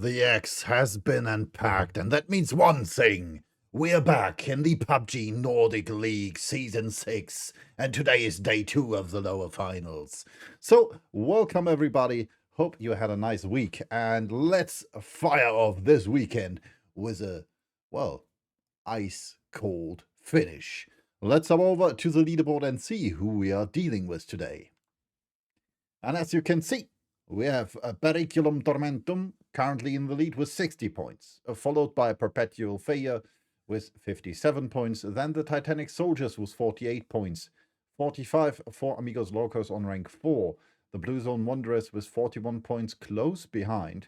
The X has been unpacked, and that means one thing. We're back in the PUBG Nordic League Season 6, and today is day 2 of the lower finals. So, welcome everybody. Hope you had a nice week, and let's fire off this weekend with a, well, ice-cold finish. Let's hop over to the leaderboard and see who we are dealing with today. And as you can see, we have a Periculum Tormentum currently in the lead with 60 points, followed by a Perpetual Failure with 57 points, then the Titanic Soldiers with 48 points, 45 for Amigos Locos on rank 4, the Blue Zone Wanderers with 41 points close behind,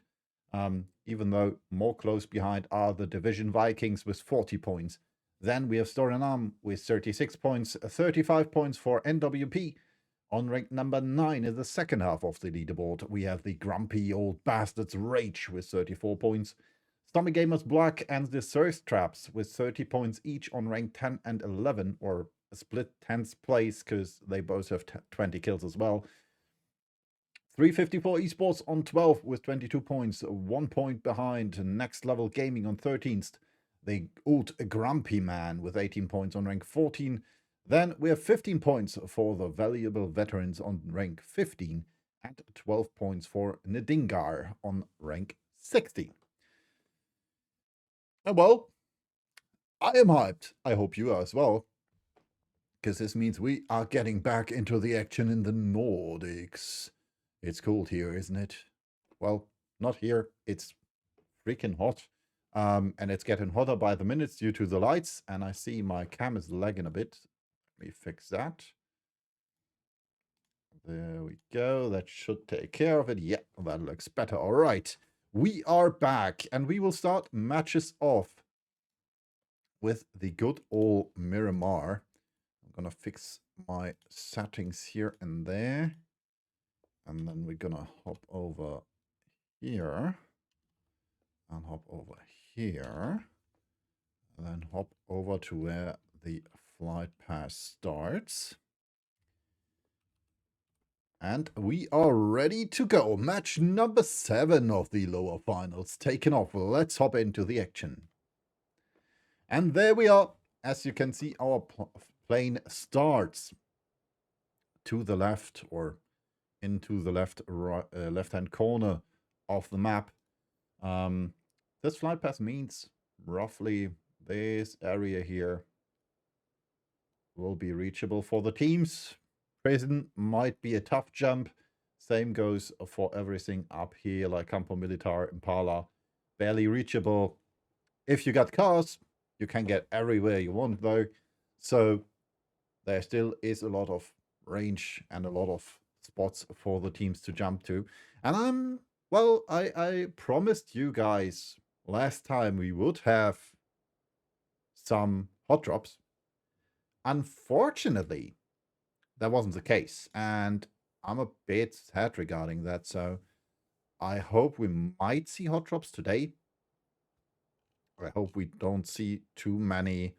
even though more close behind are the Division Vikings with 40 points. Then we have Storenam with 36 points, 35 points for NWP. On rank number 9 in the second half of the leaderboard, we have the Grumpy Old Bastards Rage with 34 points. Stomach Gamers Black and the Thirst Traps with 30 points each on rank 10 and 11, or a split 10th place because they both have 20 kills as well. 354 Esports on 12 with 22 points, 1 point behind Next Level Gaming on 13th. The Old Grumpy Man with 18 points on rank 14. Then we have 15 points for the Valuable Veterans on rank 15 and 12 points for Ndingar on rank 16. And well, I am hyped. I hope you are as well, because this means we are getting back into the action in the Nordics. It's cold here, isn't it? Well, not here. It's freaking hot. And it's getting hotter by the minutes due to the lights. And I see my cam is lagging a bit. Let me fix that. There we go. That should take care of it. Yeah, that looks better. All right. We are back, and we will start matches off with the good old Miramar. I'm going to fix my settings here and there. And then we're going to hop over here. And hop over here. And then hop over to where the flight pass starts. And we are ready to go. Match number 7 of the lower finals taken off. Let's hop into the action. And there we are. As you can see, our plane starts to the left, or into the left-hand corner of the map. This flight path means roughly this area here will be reachable for the teams. Prison might be a tough jump. Same goes for everything up here, like Campo Militar, Impala. Barely reachable. If you got cars, you can get everywhere you want, though. So there still is a lot of range and a lot of spots for the teams to jump to. And I promised you guys last time we would have some hot drops. Unfortunately, that wasn't the case, and I'm a bit sad regarding that, so I hope we might see hot drops today. I hope we don't see too many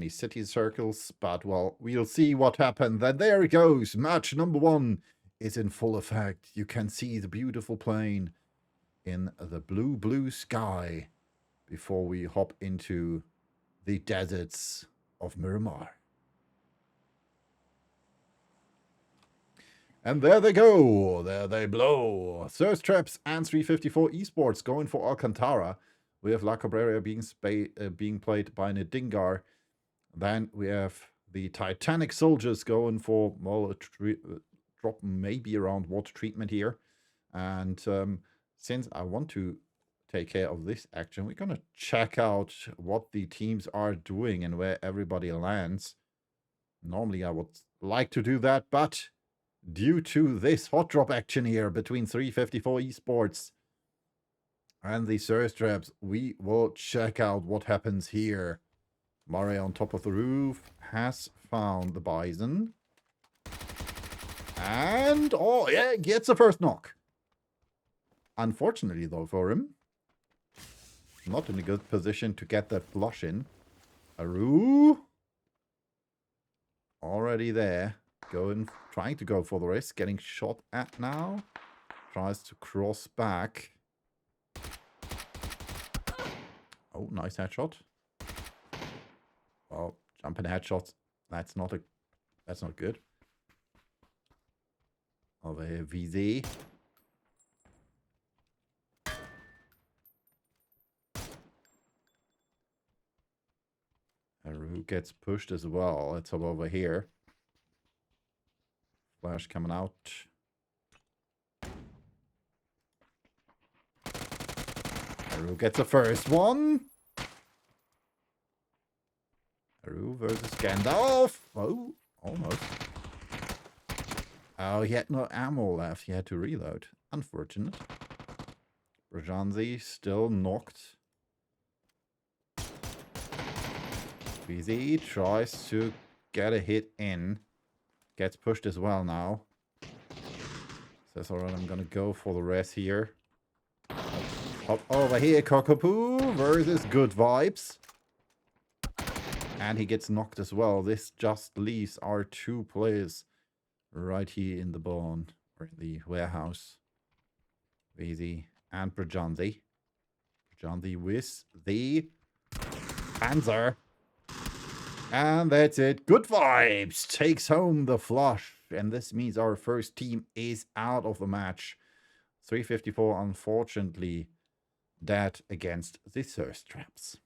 city circles, but well, we'll see what happens. Then there it goes. Match number 1 is in full effect. You can see the beautiful plane in the blue sky before we hop into the deserts of Miramar. And there they go. There they blow. Thirst Traps and 354 Esports going for Alcantara. We have La Cabrera being played by Ndingar. Then we have the Titanic Soldiers going for, well, a drop maybe around water treatment here. And since I want to take care of this action, we're going to check out what the teams are doing and where everybody lands. Normally I would like to do that, but due to this hot drop action here between 354 Esports and the Thirst Traps, we will check out what happens here. Murray on top of the roof has found the Bison. And, oh yeah, gets the first knock. Unfortunately, though, for him, not in a good position to get that flush in. Aru already there. Trying to go for the risk. Getting shot at now. Tries to cross back. Oh, nice headshot. Oh, jumping headshots. That's not good. Over here, VZ. Who gets pushed as well? Let's have over here. Flash coming out. Haru gets the first one. Haru versus Gandalf. Oh, almost. Oh, he had no ammo left. He had to reload. Unfortunate. Brajanzi still knocked. BZ tries to get a hit in. Gets pushed as well now. Says, alright, I'm gonna go for the rest here. Hop over here, Cockapoo versus Good Vibes. And he gets knocked as well. This just leaves our two players right here in the barn, or in the warehouse. Easy. And Brajanzi. Brajanzi with the Panzer. And that's it. Good Vibes takes home the flush. And this means our first team is out of the match. 354, unfortunately, dead against the Thirst Traps.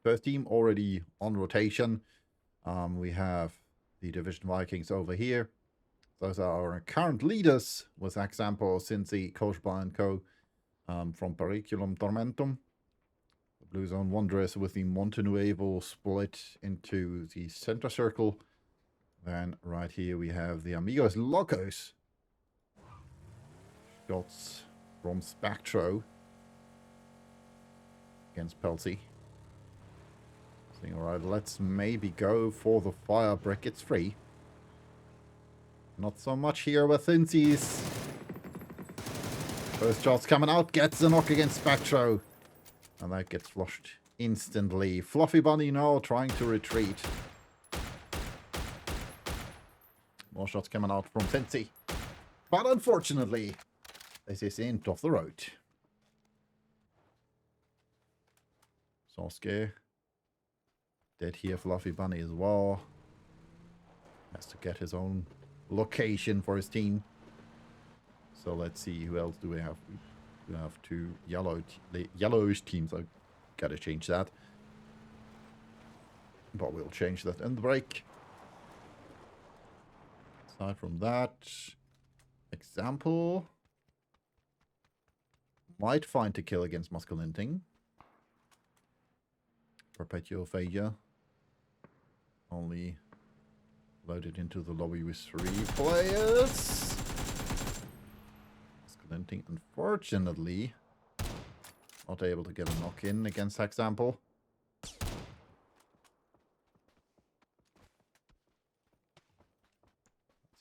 First team already on rotation. We have the Division Vikings over here. Those are our current leaders, with example Cincy, Koshba and Co. From Periculum Tormentum. The Blue Zone Wanderers with the Montenuevo split into the center circle. Then right here we have the Amigos Locos. Shots from Spectro against Pelsi. Alright, let's maybe go for the fire brick. It's free. Not so much here with Cincy's. First shot's coming out. Gets the knock against Spectro. And that gets flushed instantly. Fluffy Bunny now trying to retreat. More shots coming out from Cincy. But unfortunately, this is the end of the road. Sasuke. Dead here, Fluffy Bunny as well. Has to get his own location for his team. So let's see, who else do we have? We have two yellowish teams. I gotta change that. But we'll change that in the break. Aside from that, example. Might find a kill against Masculinting. Perpetual failure. Only loaded into the lobby with 3 players. Masculinting, unfortunately, not able to get a knock in against example.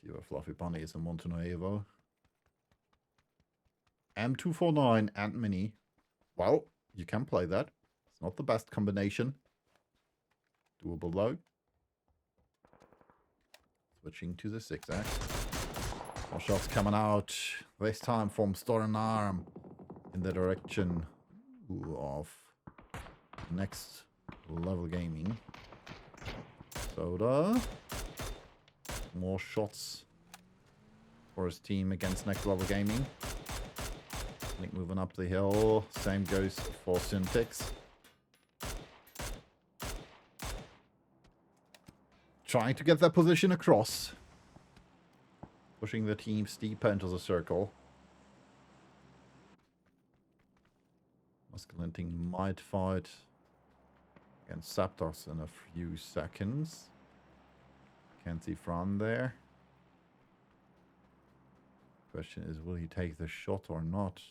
See where Fluffy Bunny is in Montenuevo. M249 and Mini. Well, you can play that. It's not the best combination. Doable though. Switching to the 6x. More shots coming out. This time from Storm Arm in the direction of Next Level Gaming. Soda. More shots for his team against Next Level Gaming. Link moving up the hill. Same goes for Syntax. Trying to get that position across. Pushing the teams deeper into the circle. Masculinting might fight against Zapdos in a few seconds. Can't see Fran there. Question is, will he take the shot or not?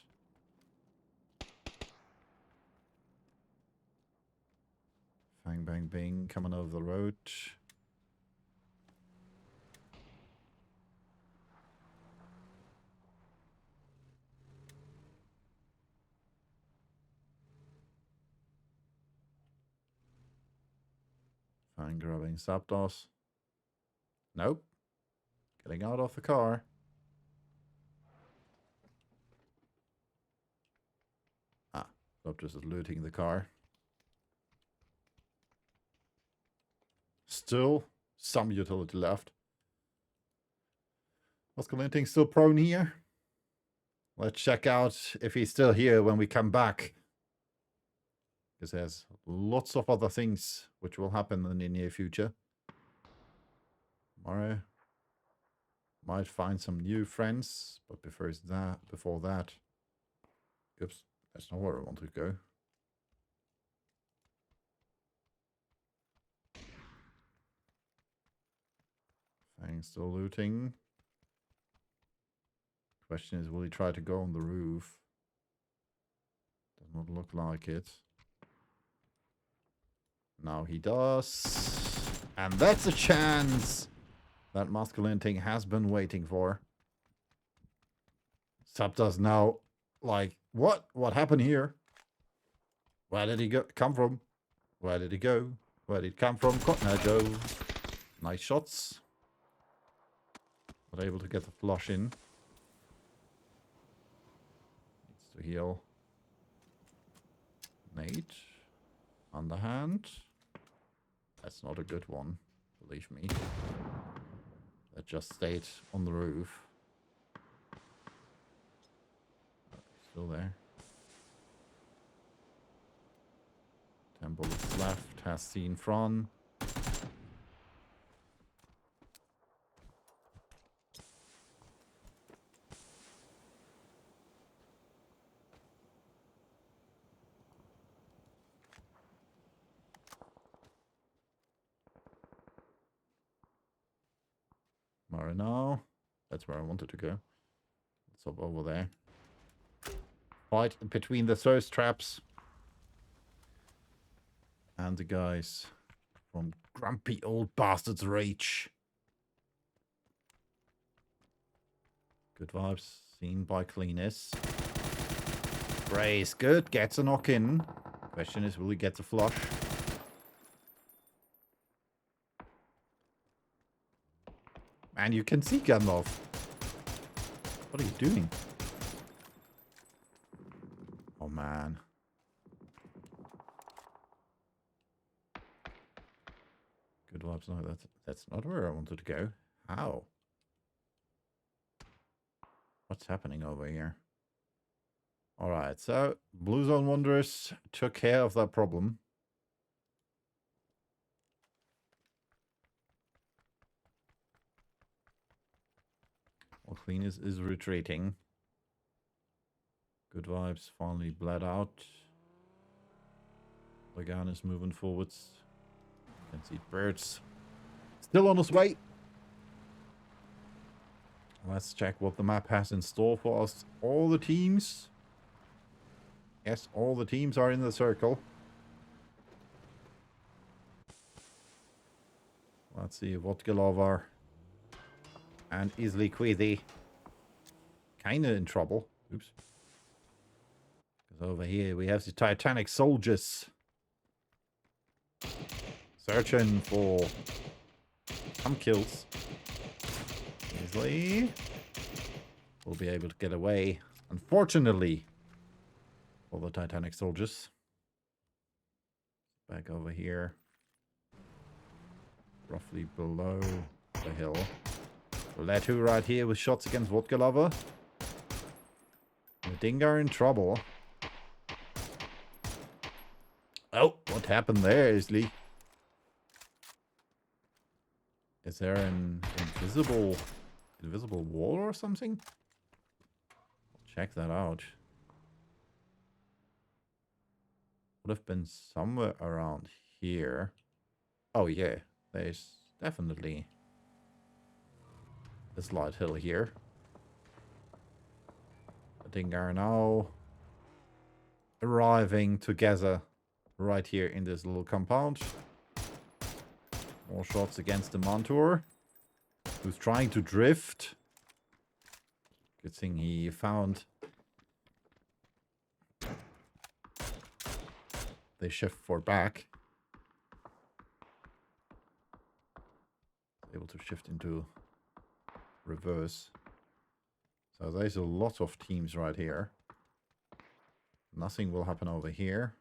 Bang, bang, bing, coming over the road. Fine, grabbing Zapdos. Nope. Getting out of the car. Stop just looting the car. Still some utility left. Masculinity still prone here. Let's check out if he's still here when we come back. Because there's lots of other things which will happen in the near future. Tomorrow might find some new friends, but before that, oops, that's not where I want to go. Fang's still looting. Question is, will he try to go on the roof? Does not look like it. Now he does. And that's a chance that Masculinity has been waiting for. Sub does now, like, what? What happened here? Where did he come from? Where did he go? Where did he come from? Cotton Joe. Nice shots. Not able to get the flush in. Needs to heal. Nate. Underhand. That's not a good one, believe me. That just stayed on the roof. Still there. 10 bullets left. Has seen Fron. Marino. That's where I wanted to go. It's up over there. Fight between the thirst traps and the guys from Grumpy Old Bastards Rage. Good vibes seen by Cleanest. Brace good, gets a knock in. Question is, will he get the flush? Man, you can see Gandalf. What are you doing? Oh, man. Good vibes. No, that's not where I wanted to go. How? What's happening over here? Alright, so Blue Zone Wanderers took care of that problem. Well, Cleanest is retreating. Good vibes finally bled out. Lagan is moving forwards. You can see Birds still on his way. Let's check what the map has in store for us. All the teams. Yes, all the teams are in the circle. Let's see, Vodka Lover and Easily Queasy. Kinda in trouble. Oops. Because over here we have the Titanic soldiers. Searching for some kills. Easily. We'll be able to get away. Unfortunately. For the Titanic soldiers. Back over here. Roughly below the hill. Letu right here with shots against Vodka Lover. Dingar in trouble. Oh, what happened there, Isley? Is there an invisible wall or something? I'll check that out. Would have been somewhere around here. Oh yeah, there's definitely a slight hill here. Dingar now arriving together right here in this little compound. More shots against the Montour, who's trying to drift. Good thing he found the shift for back. Able to shift into reverse. So there's a lot of teams right here. Nothing will happen over here.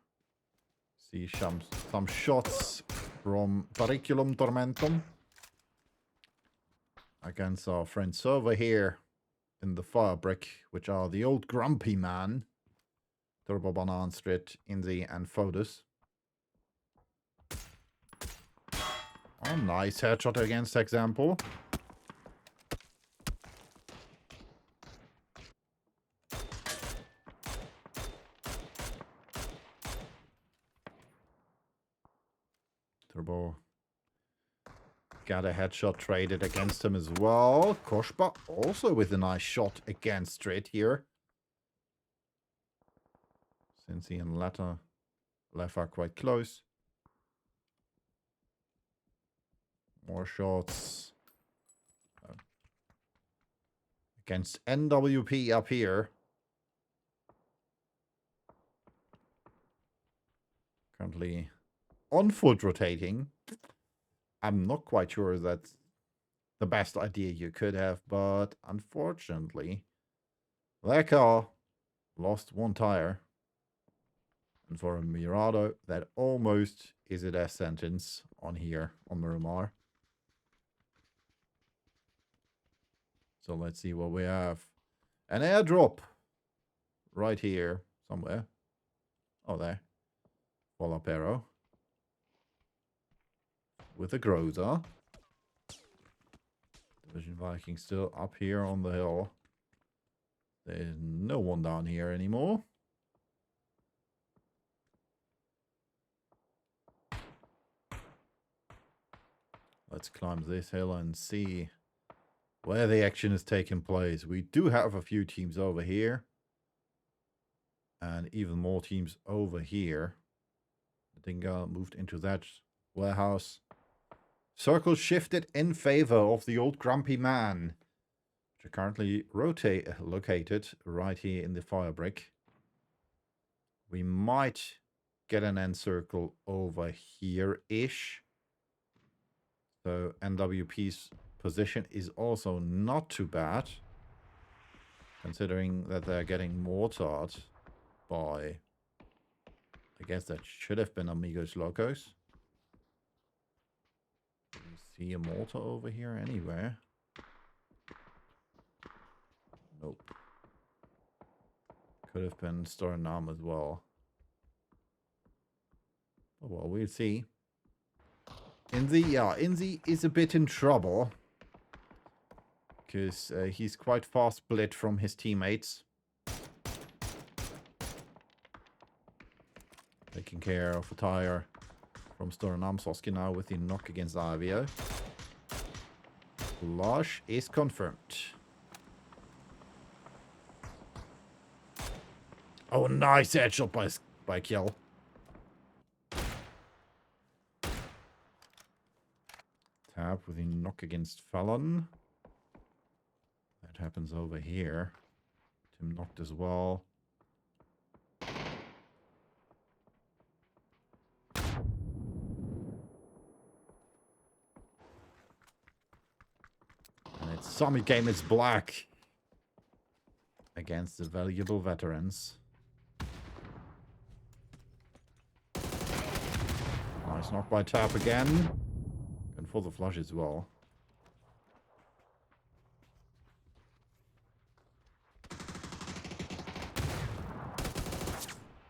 See some shots from Periculum Tormentum against our friends over here in the Firebrick, which are the old Grumpy Man, Turbo Banan Street, Inzi, and Fodas. Oh, nice headshot against example. Turbo got a headshot traded against him as well. Koshba also with a nice shot against Street here. Since he and Left are quite close. More shots. Against NWP up here. Currently on foot rotating. I'm not quite sure that's the best idea you could have, but unfortunately, their car lost one tire. And for a Mirado, that almost is a death sentence on here on Miramar. So let's see what we have. An airdrop right here somewhere. Oh, there. Volapero. With a Groza. Division Viking still up here on the hill. There's no one down here anymore. Let's climb this hill and see where the action is taking place. We do have a few teams over here. And even more teams over here. The Dinga moved into that warehouse. Circle shifted in favor of the old Grumpy Man. Which are currently located right here in the Firebrick. We might get an end circle over here-ish. So NWP's position is also not too bad. Considering that they're getting mortared by... I guess that should have been Amigos Locos. Do you see a mortar over here anywhere? Nope. Could have been Stornam as well. Oh, well, we'll see. Inzi is a bit in trouble. Because he's quite fast split from his teammates. Taking care of a tire from Stornam Soski now with the knock against Avio. Flush is confirmed. Oh, nice headshot by Kiel. Tap with the knock against Fallon. That happens over here. Tim knocked as well. And it's Summit Game is black. Against the valuable veterans. Nice knock by Tap again. And for the flush as well.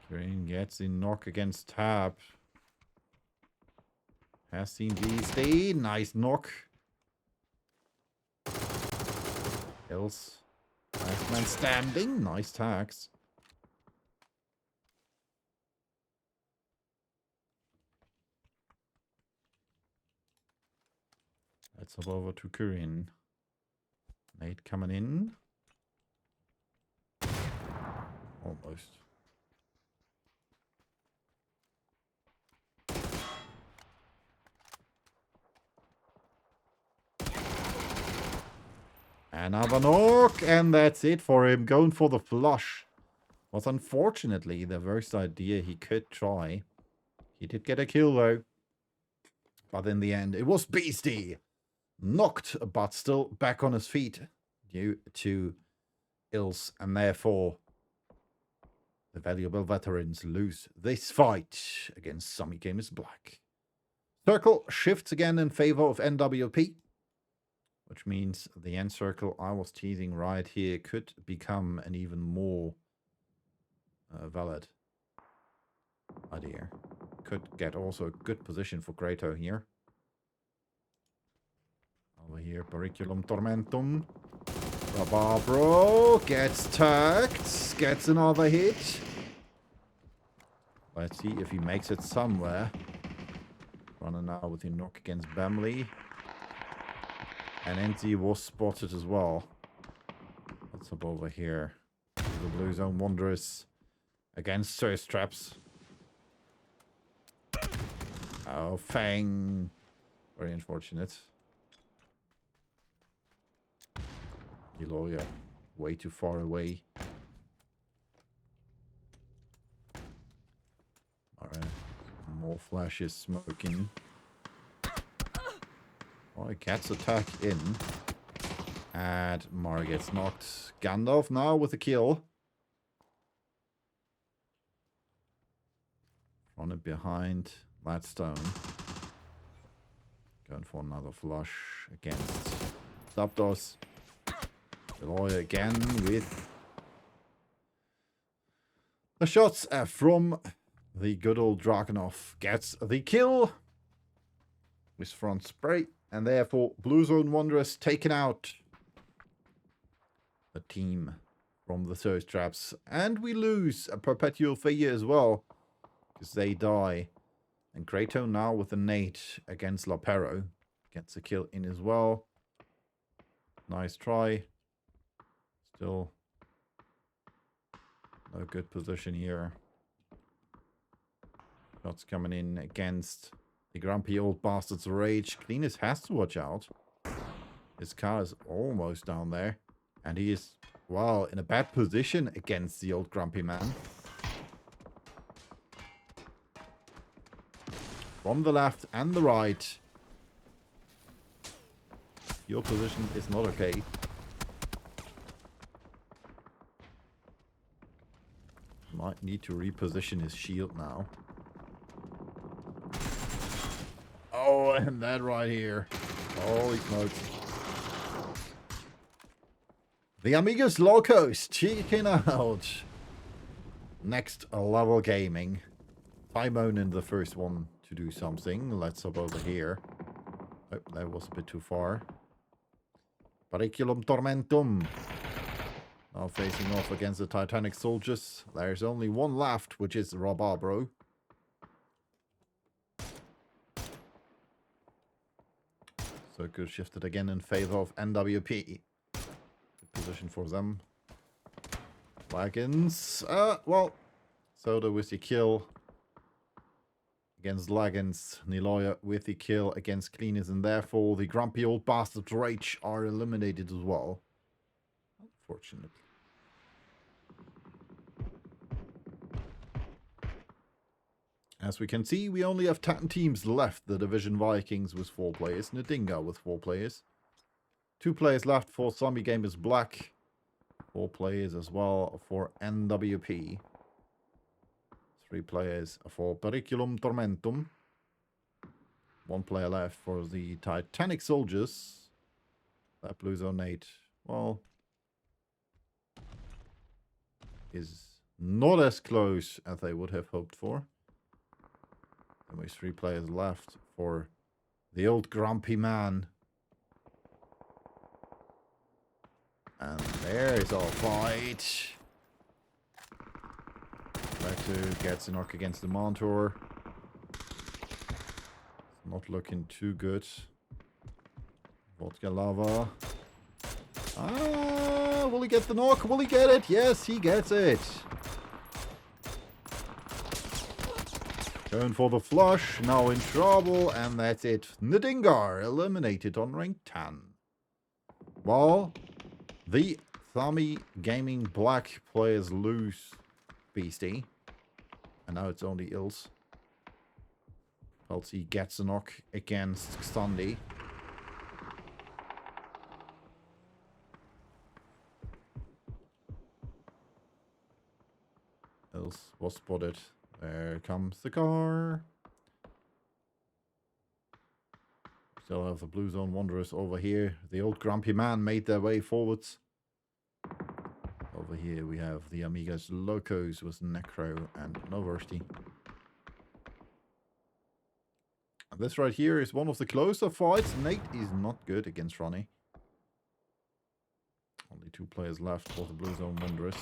Green gets the knock against Tap. Has seen VSD. Nice knock. Hills. Last man standing. Nice tags. Let's hop over to Kurin. Nate coming in. Almost. Another knock, and that's it for him. Going for the flush. Was unfortunately the worst idea he could try. He did get a kill though. But in the end, it was Beastie. Knocked, but still back on his feet due to ills, and therefore The valuable veterans lose this fight against Zombie Gamers Black. Circle shifts again in favor of NWP, which means the end circle I was teasing right here could become an even more valid idea. Could get also a good position for Greato here. Over here, Periculum Tormentum. Rabarbro gets tagged, gets another hit. Let's see if he makes it somewhere. Running now with the knock against Bamley. And NZ was spotted as well. What's up over here? The Blue Zone Wanderers against Thirst Traps. Oh, Fang. Very unfortunate. Eloya, way too far away. Alright. More flashes smoking. Alright, Cat's attack in. And Mara gets knocked. Gandalf now with a kill. Front and behind. Gladstone. Going for another flush against Zapdos. Eloy again with the shots from the good old Dragunov. Gets the kill with front spray. And therefore, Blue Zone Wanderers taken out the team from the Thirst Traps. And we lose a Perpetual Failure as well, because they die. And Kratos now with a nade against Lapero. Gets a kill in as well. Nice try. Still no good position here. Shots coming in against the grumpy old bastard's rage. Cleaners has to watch out. His car is almost down there. And he is, well, in a bad position against the old grumpy man. From the left and the right. Your position is not okay. Might need to reposition his shield now. Oh, and that right here. Holy smokes. The Amigos Locos cheeking out. Next level gaming. Timon in the first one to do something. Let's hop over here. Oh, that was a bit too far. Periculum Tormentum. Now facing off against the Titanic soldiers. There's only one left, which is Rabarbro. Circle shifted again in favor of NWP. Good position for them. Wagons. Well, Soda with the kill against Lagans. Niloya with the kill against Cleaners. And therefore, the grumpy old bastards Rage are eliminated as well. Unfortunately. As we can see, we only have 10 teams left. The Division Vikings with 4 players. Nadinga with 4 players. 2 players left for Zombie Gamers Black. 4 players as well for NWP. 3 players for Periculum Tormentum. 1 player left for the Titanic Soldiers. That Blue Zone 8, well, is not as close as they would have hoped for. And with 3 players left for the old grumpy man. And there's our fight. Letu gets a knock against the Montour. Not looking too good. Vodka Lava. Ah, will he get the knock? Will he get it? Yes, he gets it. Going for the flush, now in trouble, and that's it. Nadingar eliminated on rank 10. Well, the Thummy Gaming Black players lose Beastie. And now it's only Ills. Pelty gets a knock against Standy. else was spotted. There comes the car. Still have the Blue Zone Wanderers over here. The old grumpy man made their way forwards. Over here we have the Amigas Locos with Necro and Novosti. And this right here is one of the closer fights. Nate is not good against Ronnie. Only 2 players left for the Blue Zone Wanderers.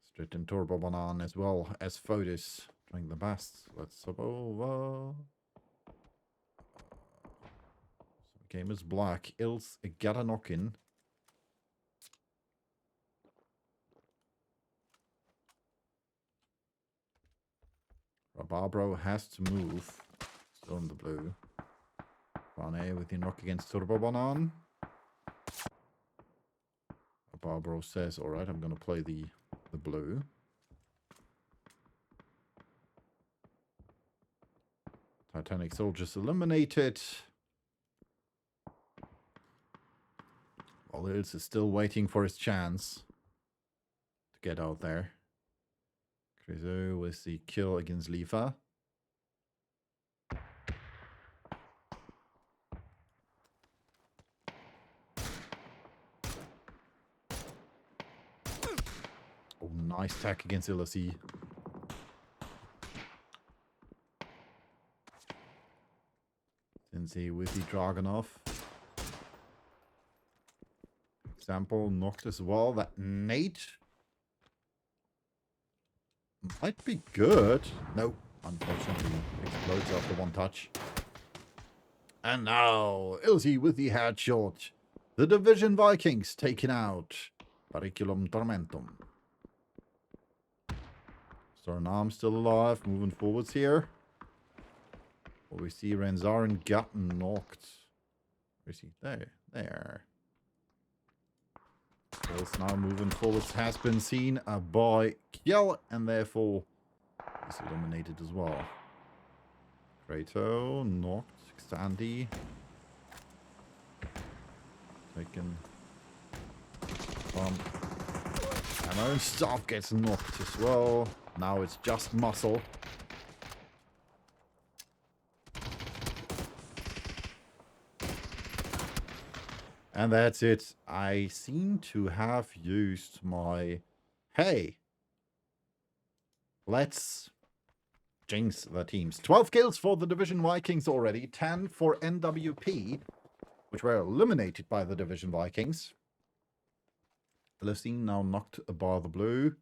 Straight in Turbo Banan as well as Fotis doing the best. Let's sub over. So game is black. Ils got a knock in. Rabarbro has to move. Still in the blue. Rane with the knock against Turbo Banan. Rabarbro says, alright, I'm going to play the blue. Titanic Soldiers eliminated. While Ils is still waiting for his chance to get out there. Criso with the kill against Lifa. Oh, nice attack against LSE. Sensei with the Dragunov. Example knocked as well. That Nate might be good. No, unfortunately, explodes after 1 touch. And now, Ilse with the headshot. The Division Vikings taken out. Pariculum Tormentum. Stornam still alive, moving forwards here. Well, we see Renzaren got knocked. Where is he? There. Kills now moving forwards has been seen by Kjell, and therefore he's eliminated as well. Krato knocked. Sandy taken ammo. Staff gets knocked as well. Now it's just muscle. And that's it. I seem to have used my... Hey! Let's jinx the teams. 12 kills for the Division Vikings already. 10 for NWP, which were eliminated by the Division Vikings. LFC now knocked by the blue.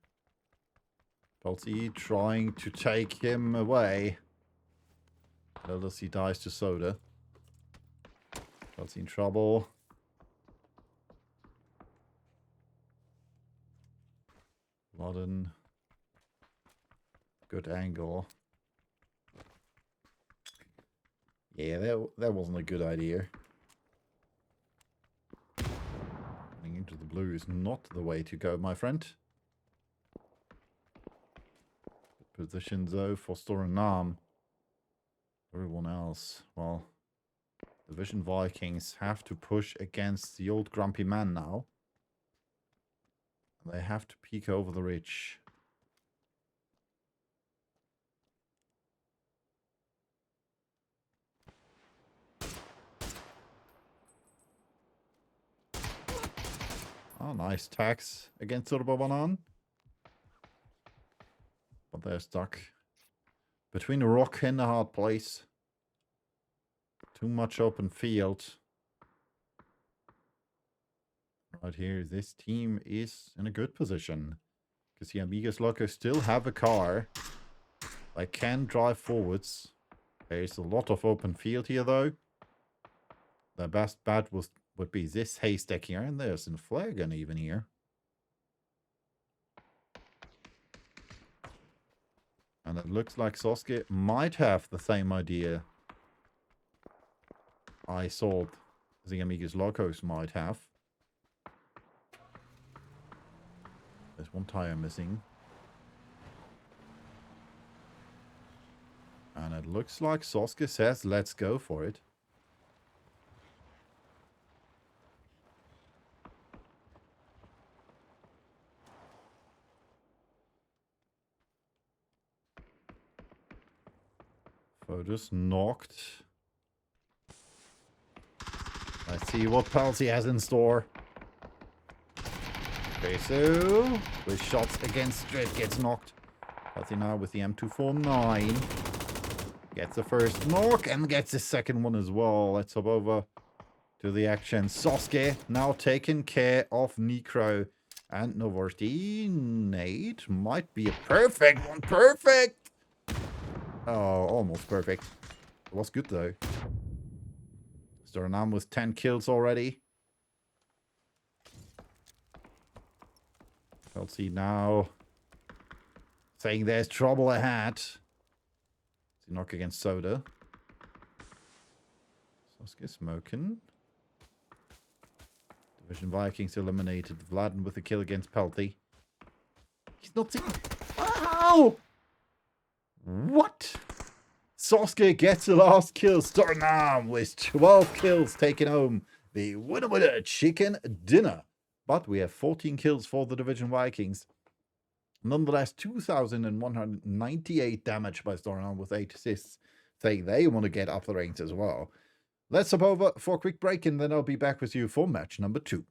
Pelty trying to take him away. LFC dies to Soda. Pelty in trouble. Modern. Good angle. Yeah, that wasn't a good idea. Running into the blue is not the way to go, my friend. Good position though for Storenam. Everyone else, well, Division Vikings have to push against the old grumpy man now. They have to peek over the ridge. Oh, nice tax against Turbo Banan. But they're stuck between a rock and a hard place. Too much open field. Right here, this team is in a good position. Because the Amigas Loco still have a car. They can drive forwards. There's a lot of open field here, though. The best bet would be this haystack here. And there's a flare gun even here. And it looks like Sosuke might have the same idea I thought the Amigas Locos might have. There's one tire missing. And it looks like Sosuke says, let's go for it. Foto's knocked. Let's see what Palsy has in store. Okay, so with shots against Straight gets knocked. Palsy now with the M249. Gets the first knock and gets the second one as well. Let's hop over to the action. Sasuke now taking care of Necro. And Novorty. Nate might be a perfect one. Perfect! Oh, almost perfect. It was good though. Starting with 10 kills already. Chelsea now saying there's trouble ahead. Knock against Soda. Sasuke smoking. Division Vikings eliminated. Vladen with a kill against Pelty. He's not taking... Ow! What? Sasuke gets the last kill. Starnam with 12 kills taking home the winner chicken dinner. But we have 14 kills for the Division Vikings. Nonetheless, 2,198 damage by Stornam with 8 assists, saying they want to get up the ranks as well. Let's hop over for a quick break, and then I'll be back with you for match number 2.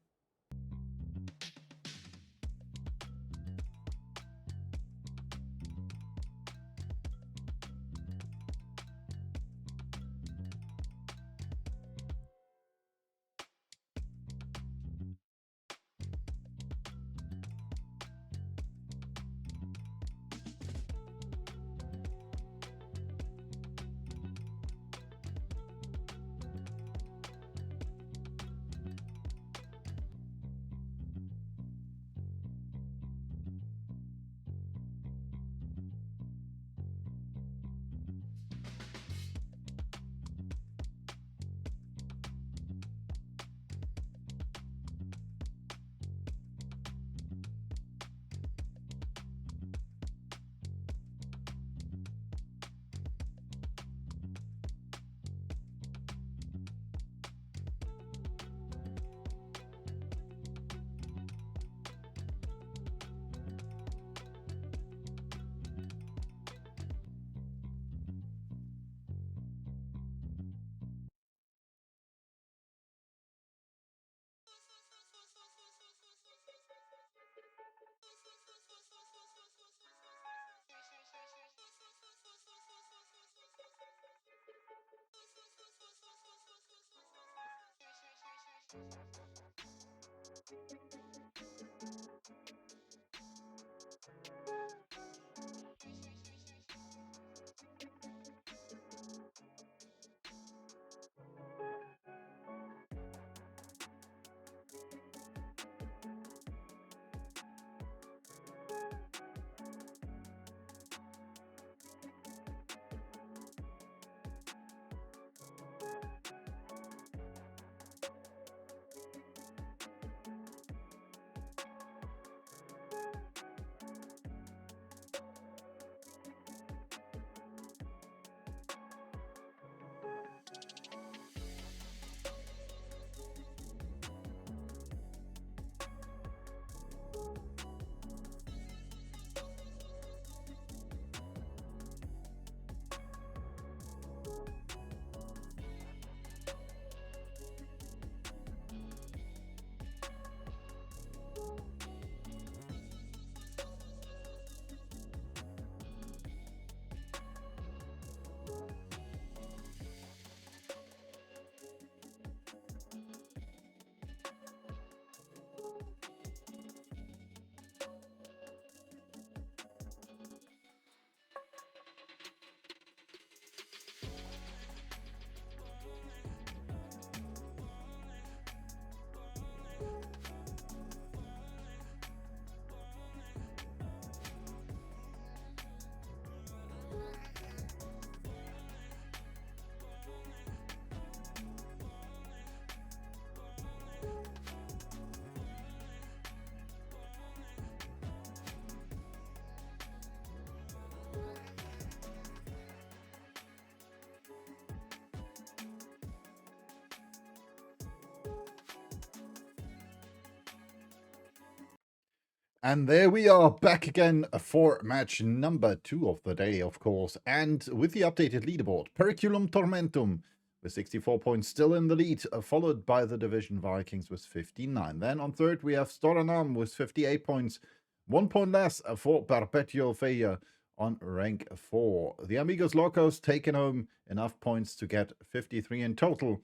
And there we are, back again for match number 2 of the day, of course. And with the updated leaderboard, Periculum Tormentum with 64 points still in the lead, followed by the Division Vikings with 59. Then on third, we have Storanam with 58 points, 1 point less for Perpetual Failure on rank 4. The Amigos Locos taking home enough points to get 53 in total.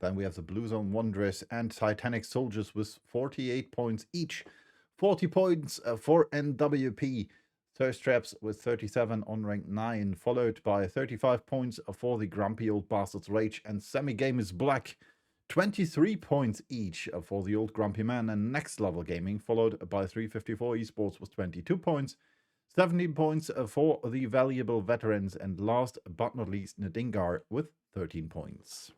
Then we have the Blue Zone Wanderers and Titanic Soldiers with 48 points each. 40 points for NWP. Thirst Traps with 37 on rank 9, followed by 35 points for the Grumpy Old Bastards Rage and Semi Game is Black. 23 points each for the Old Grumpy Man and Next Level Gaming, followed by 354 Esports with 22 points. 17 points for the Valuable Veterans, and last but not least, Nadingar with 13 points.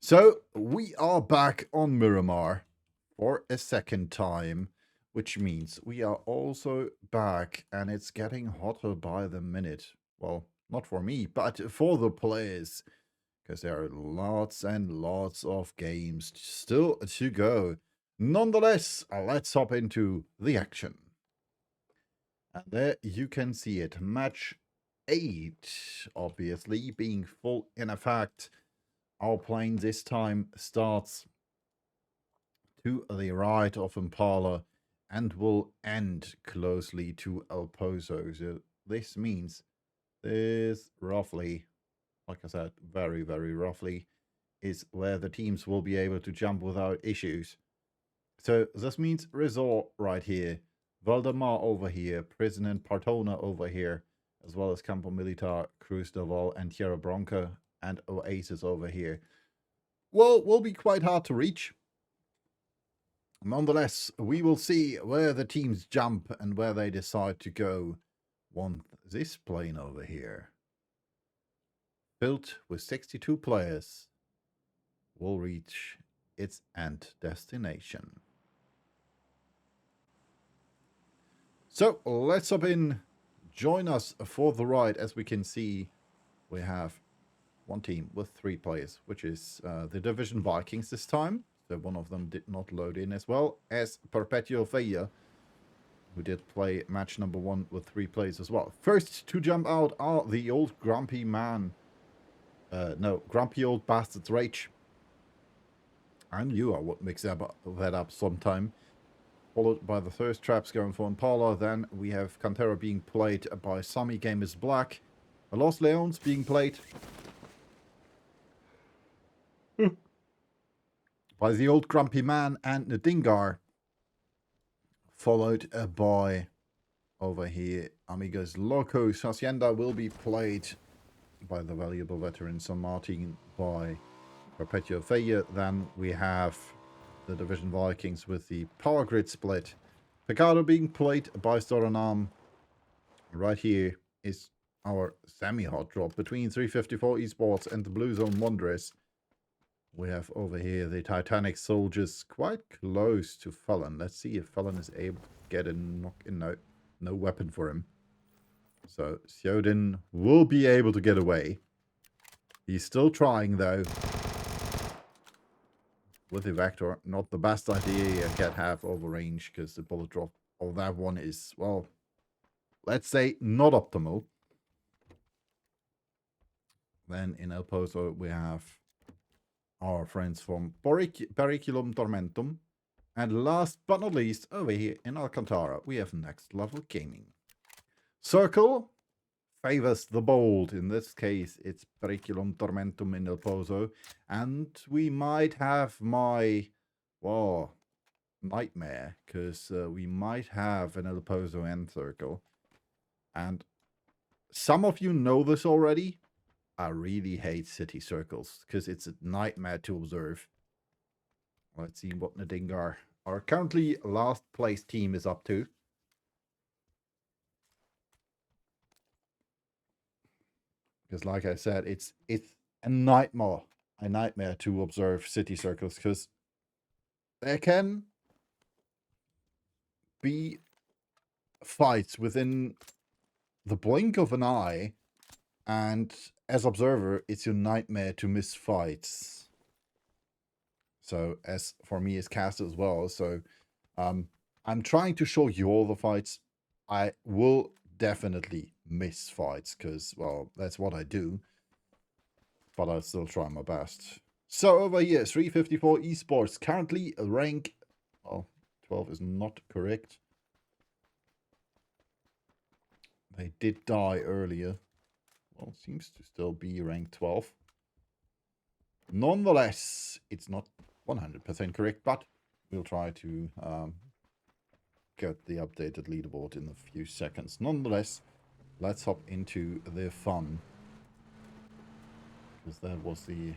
So, we are back on Miramar for a second time, which means we are also back, and it's getting hotter by the minute. Well, not for me, but for the players, because there are lots and lots of games still to go. Nonetheless, let's hop into the action. And there you can see it. Match 8, obviously, being full in effect. Our plane this time starts to the right of Impala and will end closely to El Pozo. So this means this roughly, like I said, very, very roughly, is where the teams will be able to jump without issues. So this means Resort right here, Valdemar over here, Prison and Partona over here, as well as Campo Militar, Cruz del Val, and Tierra Bronca, and Oasis over here. Well, will be quite hard to reach. Nonetheless, we will see where the teams jump and where they decide to go once this plane over here, built with 62 players, will reach its end destination. So let's hop in, join us for the ride. As we can see, we have one team with 3 players, which is the Division Vikings this time. So one of them did not load in, as well as Perpetual Failure, who did play match number 1 with 3 players as well. First to jump out are the Old Grumpy Man. Grumpy Old Bastards Rage. I knew I would mix that up sometime. Followed by the Thirst Traps going for Impala. Then we have Cantera being played by Sami Game is Black. Los Leons being played by the Old Grumpy Man and Nadingar, followed by, over here, Amigos Locos. Hacienda will be played by the Valuable Veteran San Martin by Perpetual Failure. Then we have the Division Vikings with the Power Grid split. Picado being played by Storanam. Right here is our semi-hot drop between 354 Esports and the Blue Zone Wanderers. We have over here the Titanic Soldiers quite close to Felon. Let's see if Felon is able to get a knock-in. No weapon for him. So Sjöden will be able to get away. He's still trying, though. With the Vector, not the best idea to get half over range, because the bullet drop of that one is, well, let's say not optimal. Then in El Pozo we have our friends from Periculum Tormentum. And last but not least, over here in Alcantara, we have Next Level Gaming. Circle favors the bold. In this case, it's Periculum Tormentum in El Pozo. And we might have my, well, nightmare, because we might have an El Pozo end circle. And some of you know this already. I really hate city circles because it's a nightmare to observe. Let's see what Nadingar, our currently last place team, is up to. Because like I said, it's a nightmare to observe city circles, because there can be fights within the blink of an eye, and as observer, it's your nightmare to miss fights. So, as for me as caster as well, so I'm trying to show you all the fights. I will definitely miss fights because, well, that's what I do. But I'll still try my best. So over here, 354 esports, currently rank, well, 12 is not correct. They did die earlier. Well, seems to still be rank 12. Nonetheless, it's not 100% correct, but we'll try to get the updated leaderboard in a few seconds. Nonetheless, let's hop into the fun. Because that was the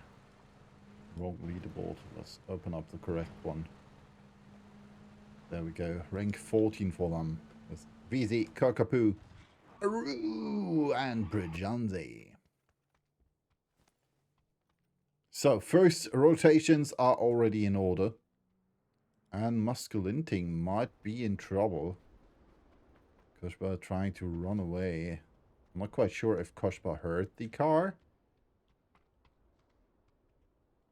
wrong leaderboard. Let's open up the correct one. There we go. Rank 14 for them. With VZ, Kakapu, Aru, and Brijanze. So, first rotations are already in order. And Muskelinting might be in trouble. Koshba trying to run away. I'm not quite sure if Koshba hurt the car.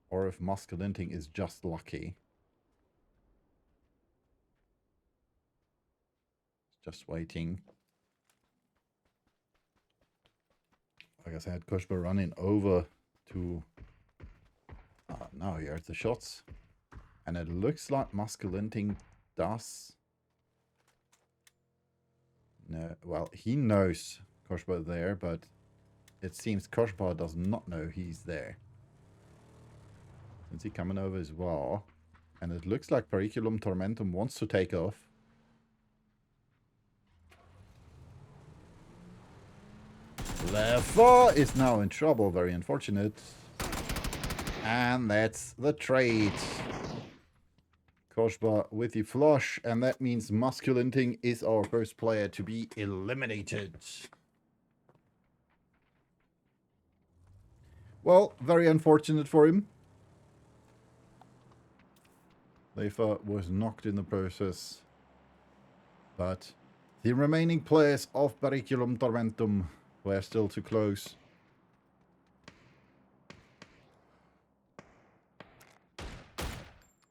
Or if Muskelinting is just lucky. Just waiting. Like I said, Koshba running over to... now he heard the shots. And it looks like Muskelinting does... No, well, he knows Koshba there, but it seems Koshba does not know he's there. Is he coming over as well? And it looks like Periculum Tormentum wants to take off. Lefa is now in trouble, very unfortunate. And that's the trade. Koshba with the flush, and that means Muskelinting is our first player to be eliminated. Well, very unfortunate for him. Lefa was knocked in the process. But the remaining players of Periculum Tormentum were still too close.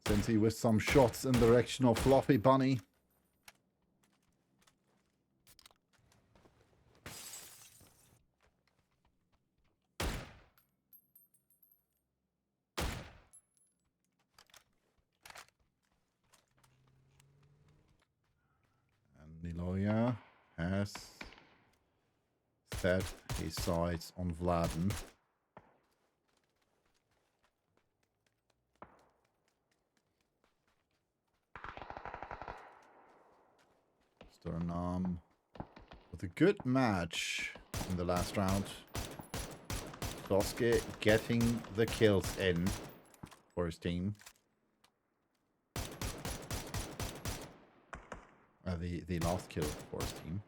Sensi with some shots in the direction of Fluffy Bunny. And Niloya has set his sights on Vladen. Sternam with a good match in the last round. Koske getting the kills in for his team. The last kill for his team.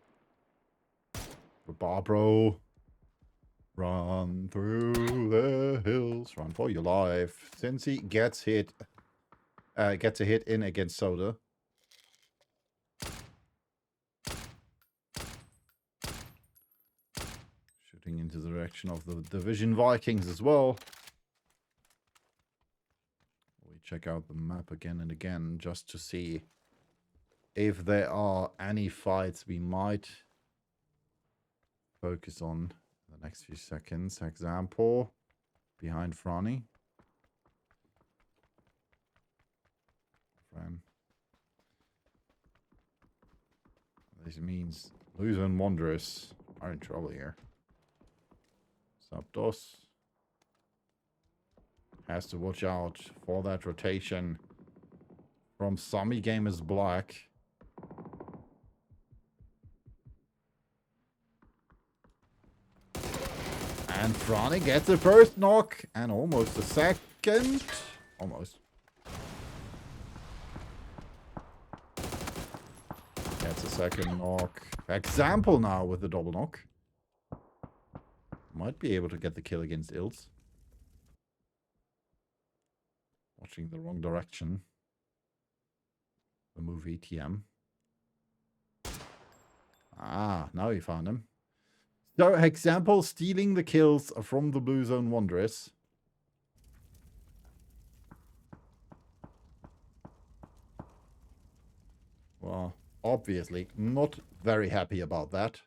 Barbaro, run through the hills, run for your life. Sensi gets hit, gets a hit in against Soda. Shooting into the direction of the Division Vikings as well. We check out the map again and again just to see if there are any fights we might focus on in the next few seconds. Example, behind Franny. Fran. This means Loser and Wanderers are in trouble here. Zapdos has to watch out for that rotation from Sami Gamers Black. And Franny gets the first knock and almost a second. Almost. Gets a second knock. Example now with the double knock. Might be able to get the kill against Ilz. Watching the wrong direction. The move ATM. Ah, now he found him. So, example, stealing the kills from the Blue Zone Wanderers. Well, obviously not very happy about that.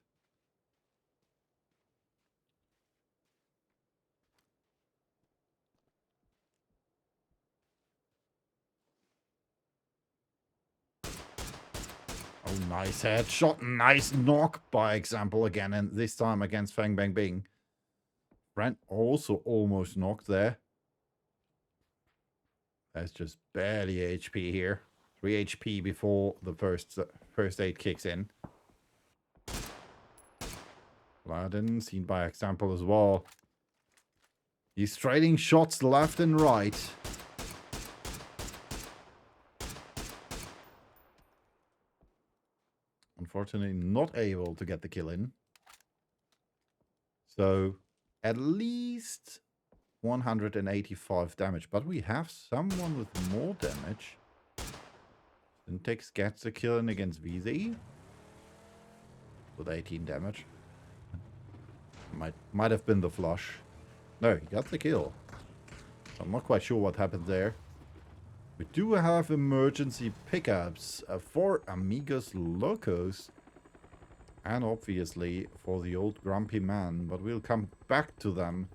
Oh, nice headshot. Nice knock, by example, again. And this time against Fang Bang Bing. Brent also almost knocked there. That's just barely HP here. 3 HP before the first aid kicks in. Laden, seen by example as well. He's trading shots left and right. Unfortunately, not able to get the kill in. So, at least 185 damage. But we have someone with more damage. Syntax gets a kill in against VZ. With 18 damage. Might have been the flush. No, he got the kill. I'm not quite sure what happened there. We do have emergency pickups for Amigos Locos. And obviously for the old grumpy man. But we'll come back to them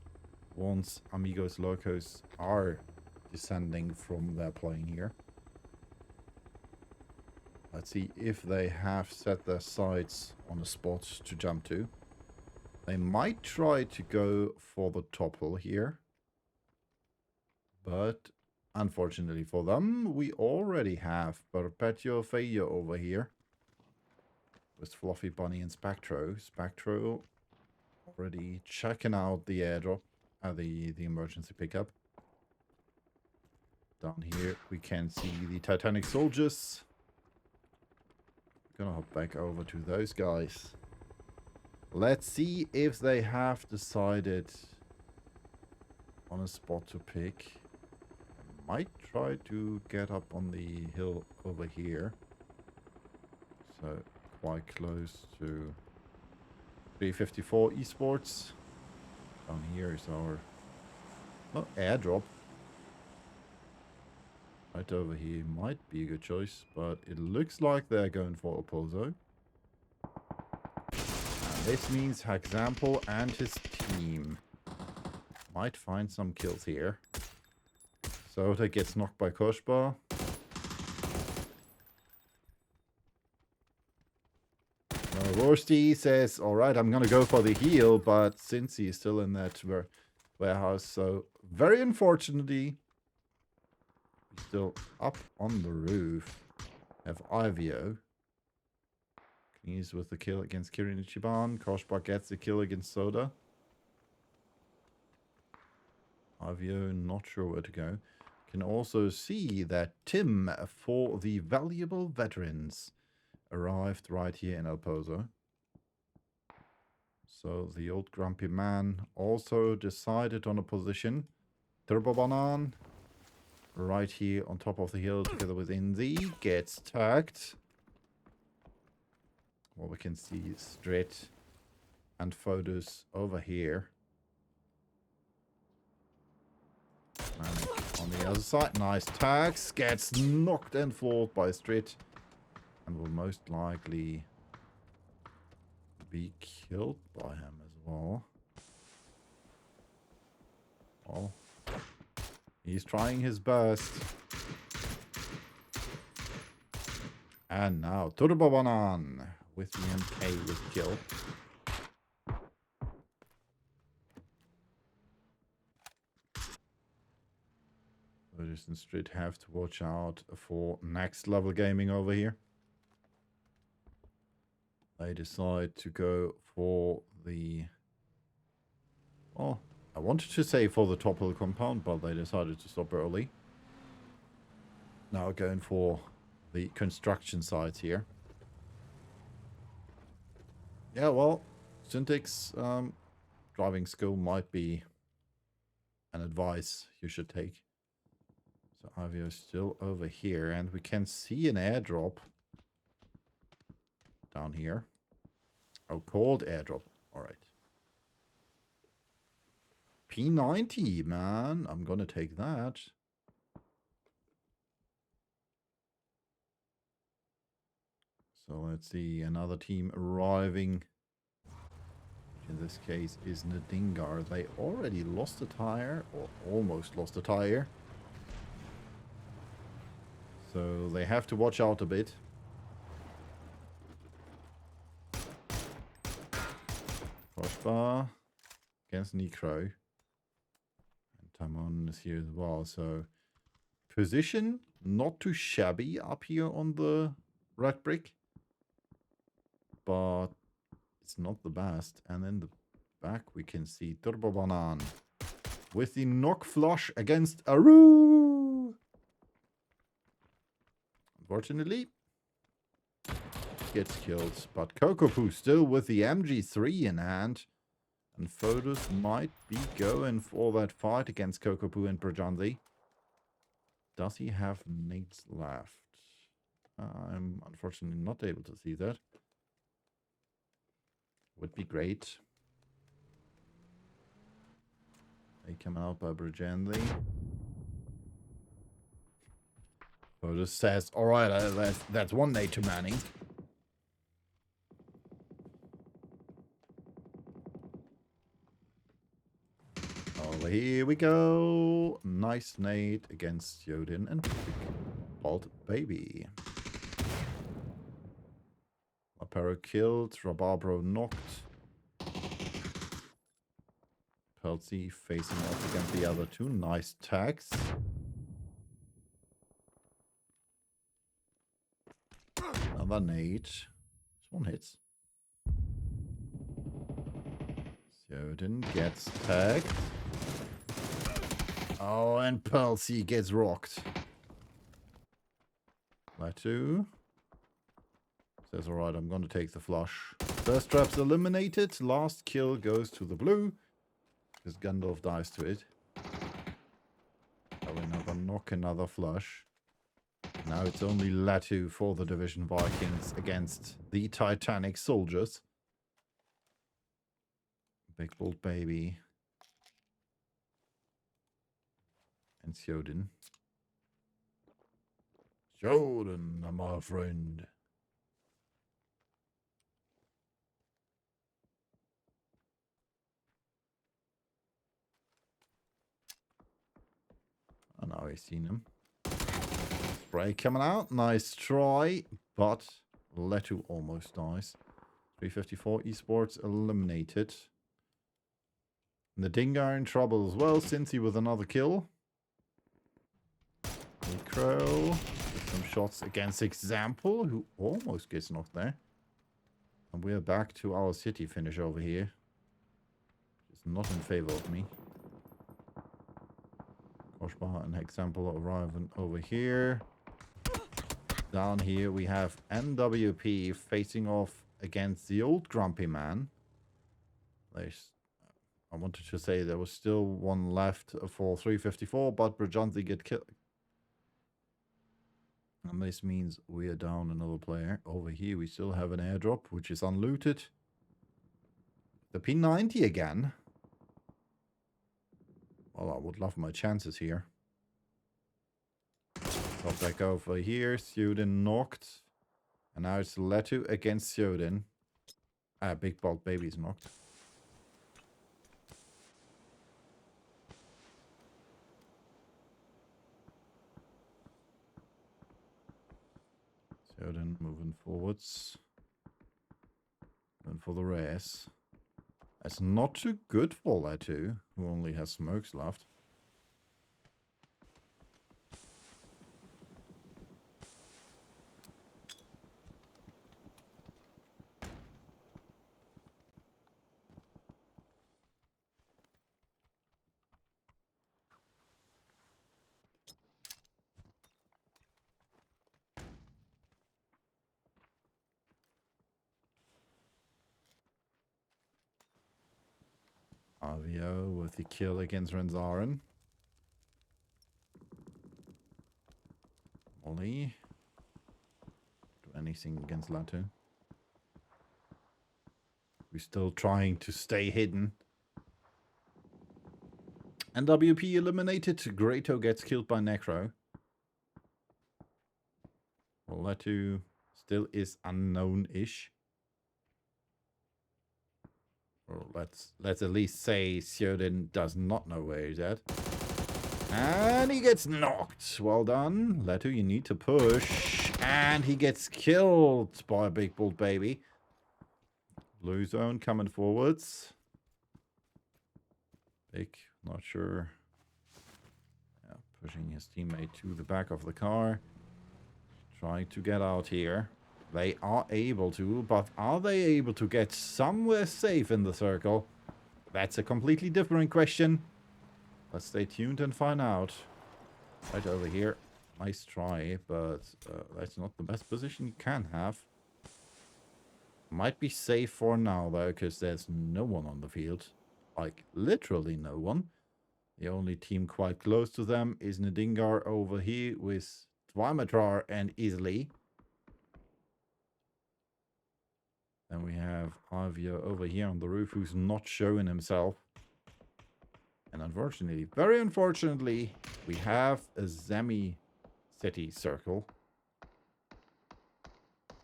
once Amigos Locos are descending from their plane here. Let's see if they have set their sights on a spot to jump to. They might try to go for the topple here. But unfortunately for them, we already have Perpetual Failure over here. With Fluffy Bunny and Spectro. Spectro already checking out the airdrop. The emergency pickup. Down here we can see the Titanic soldiers. Gonna hop back over to those guys. Let's see if they have decided on a spot to pick. Might try to get up on the hill over here. So quite close to 354 esports. Down here is our airdrop. Right over here might be a good choice, but it looks like they're going for Opposo. And this means Hexample and his team might find some kills here. Soda gets knocked by Koshba. Rorsty says, alright, I'm gonna go for the heal, but since he's still in that warehouse, so very unfortunately, he's still up on the roof. Have Ivio. He's with the kill against Kirin Ichiban. Koshba gets the kill against Soda. Ivio not sure where to go. Can also see that Tim for the valuable veterans arrived right here in El Pozo. So the old grumpy man also decided on a position. Turbo Banan right here on top of the hill together with Inzi gets tagged. Well, we can see Strit and photos over here. And on the other side, nice tags. Gets knocked and floored by Strit. And will most likely be killed by him as well. Well, he's trying his best. And now Turbo Banan with the MK with kill. Lotus and Street have to watch out for next level gaming over here. They decide to go for the... Oh, I wanted to say for the topple compound, but they decided to stop early. Now going for the construction sites here. Yeah, well, Syntax driving skill might be an advice you should take. So Ivio is still over here, and we can see an airdrop down here. Oh, cold airdrop. All right. P90, man. I'm gonna take that. So let's see, another team arriving. In this case is Nadingar. They already lost a tire, or almost lost a tire. So they have to watch out a bit. Crossbar against Necro. And Tamon is here as well. So position not too shabby up here on the red brick. But it's not the best. And in the back we can see Turbo Banan with the knock flush against Aru. Unfortunately, gets killed. But Kokopoo still with the MG3 in hand. And Photos might be going for that fight against Kokopoo and Prajanthi. Does he have nades left? I'm unfortunately not able to see that. Would be great. They come out by Prajanthi. Photos says, alright, that's one nade to Manning. Oh, here we go. Nice nade against Yodin and Bald Baby. Aparo killed. Rabarbro knocked. Peltzy facing off against the other two. Nice tags. Another nade. This one hits. Yodin gets tagged. Oh, and Peltzy gets rocked. Latu says, alright, I'm going to take the flush. First trap's eliminated. Last kill goes to the blue. Because Gandalf dies to it. Oh, another knock, another flush. Now it's only Latu for the Division Vikings against the Titanic soldiers. Big Bold Baby. And Sjöden. Sjöden, my friend. Oh, now I've seen him. Spray coming out. Nice try. But Letu almost dies. 354 esports eliminated. And the Dingar in trouble as well. Cincy with another kill. Crow with some shots against Example, who almost gets knocked there. And we're back to our city finish over here. It's not in favor of me. Koshba and Example arriving over here. Down here we have NWP facing off against the old Grumpy Man. I wanted to say there was still one left for 354, but Brajanthi get killed. And this means we are down another player. Over here we still have an airdrop, which is unlooted. The P90 again. Well, I would love my chances here. Drop back over here. Sjöden knocked. And now it's Letu against Sjöden. Big Bold Baby's knocked. Sjöden moving forwards. And for the race. That's not too good for Letu, who only has smokes left. Avio with the kill against Renzaren. Molly. Do anything against Latu. We're still trying to stay hidden. NWP eliminated. Greato gets killed by Necro. Well, Latu still is unknown-ish. Or let's at least say Sjöden does not know where he's at. And he gets knocked. Well done. Leto, you need to push. And he gets killed by a big bull baby. Blue zone coming forwards. Big, not sure. Yeah, pushing his teammate to the back of the car. Trying to get out here. They are able to, but are they able to get somewhere safe in the circle? That's a completely different question. Let's stay tuned and find out. Right over here. Nice try, but that's not the best position you can have. Might be safe for now, though, because there's no one on the field. Like, literally no one. The only team quite close to them is Ndingar over here with Dwymetrar and Isley. Then we have Avia over here on the roof who's not showing himself. And unfortunately, very unfortunately, we have a semi-city circle.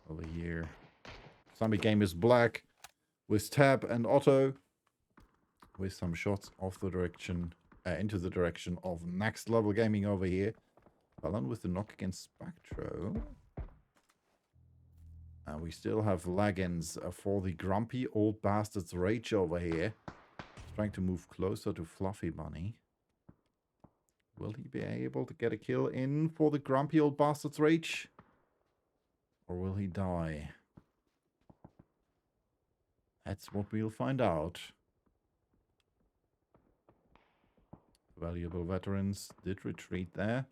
Over here. Zombie game is black with Tab and Otto. With some shots off the direction, into the direction of Next Level Gaming over here. Balon with the knock against Spectro. And we still have Laggins for the grumpy old bastard's rage over here. Trying to move closer to Fluffy Bunny. Will he be able to get a kill in for the grumpy old bastard's rage? Or will he die? That's what we'll find out. Valuable veterans did retreat there.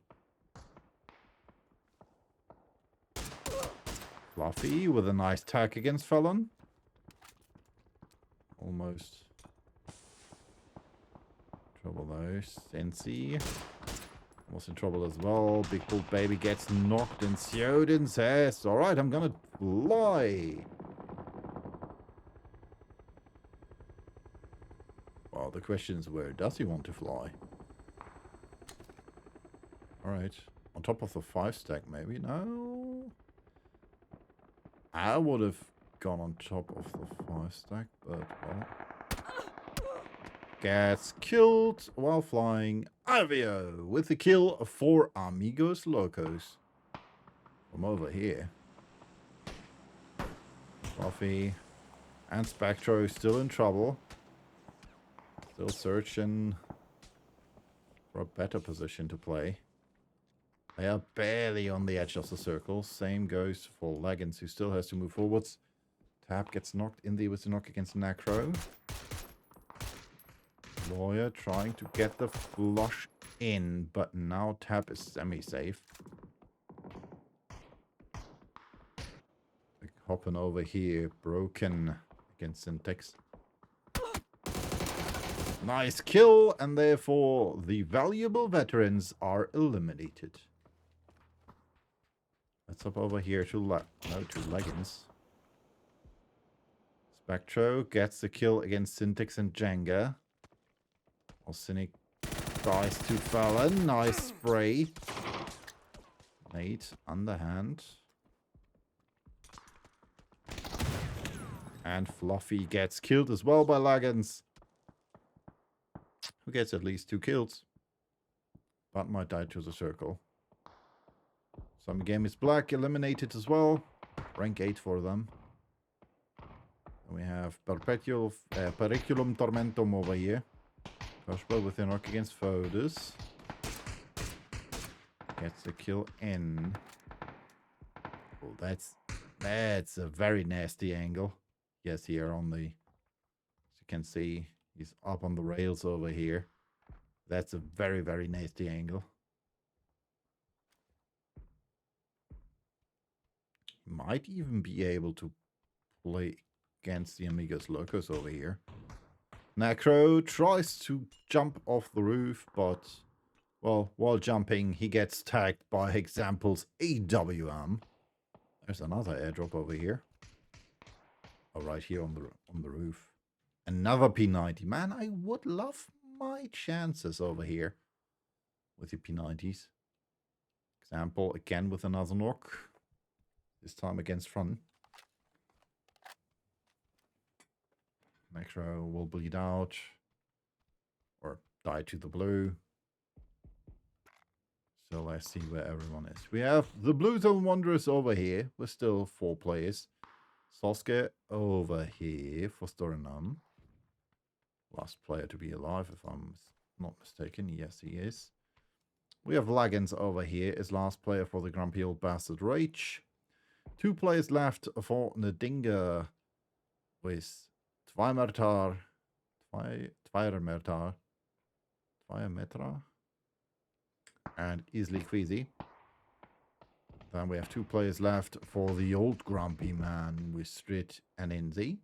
Fluffy with a nice tag against Fallon. Almost. Trouble though. Sensi was in trouble as well. Big Bull Baby gets knocked and Sjöden says, alright, I'm gonna fly. Well, the question is, where does he want to fly? Alright. On top of the 5 stack, maybe? No. I would have gone on top of the 5 stack, but well. Gets killed while flying. Avio with the kill for Amigos Locos. From over here. Fluffy and Spectro still in trouble. Still searching for a better position to play. They are barely on the edge of the circle. Same goes for Leggins, who still has to move forwards. Tab gets knocked in there with the knock against Necro. Lawyer trying to get the flush in, but now Tab is semi-safe. Hopping over here, broken against Syntax. Nice kill, and therefore the valuable veterans are eliminated. Let's hop over here to Leggins. Spectro gets the kill against Syntax and Jenga. Cynic dies to Fallon. Nice spray. Nate, underhand. And Fluffy gets killed as well by Leggins. Who gets at least 2 kills. But might die to the circle. Some game is black, eliminated as well. Rank 8 for them. And we have Periculum Tormentum over here. Crushbell with a knock against Fodus. Gets the kill in. Oh, that's a very nasty angle. Yes, here on the... As you can see, he's up on the rails over here. That's a very, very nasty angle. Might even be able to play against the Amigos Locos over here. Necro tries to jump off the roof, but, well, while jumping, he gets tagged by Example's AWM. There's another airdrop over here. Oh, right here on the roof. Another P90. Man, I would love my chances over here with the P90s. Example, again with another knock. This time against front. Necro will bleed out. Or die to the blue. So let's see where everyone is. We have the Blue Zone Wanderers over here. We're still 4 players. Sosuke over here for Storinam. Last player to be alive, if I'm not mistaken. Yes, he is. We have Lagans over here as last player for the Grumpy Old Bastard Rage. 2 players left for Ndinga with Tweimertar, and Easily Queasy. Then we have 2 players left for the Old Grumpy Man with Strit and Inzi.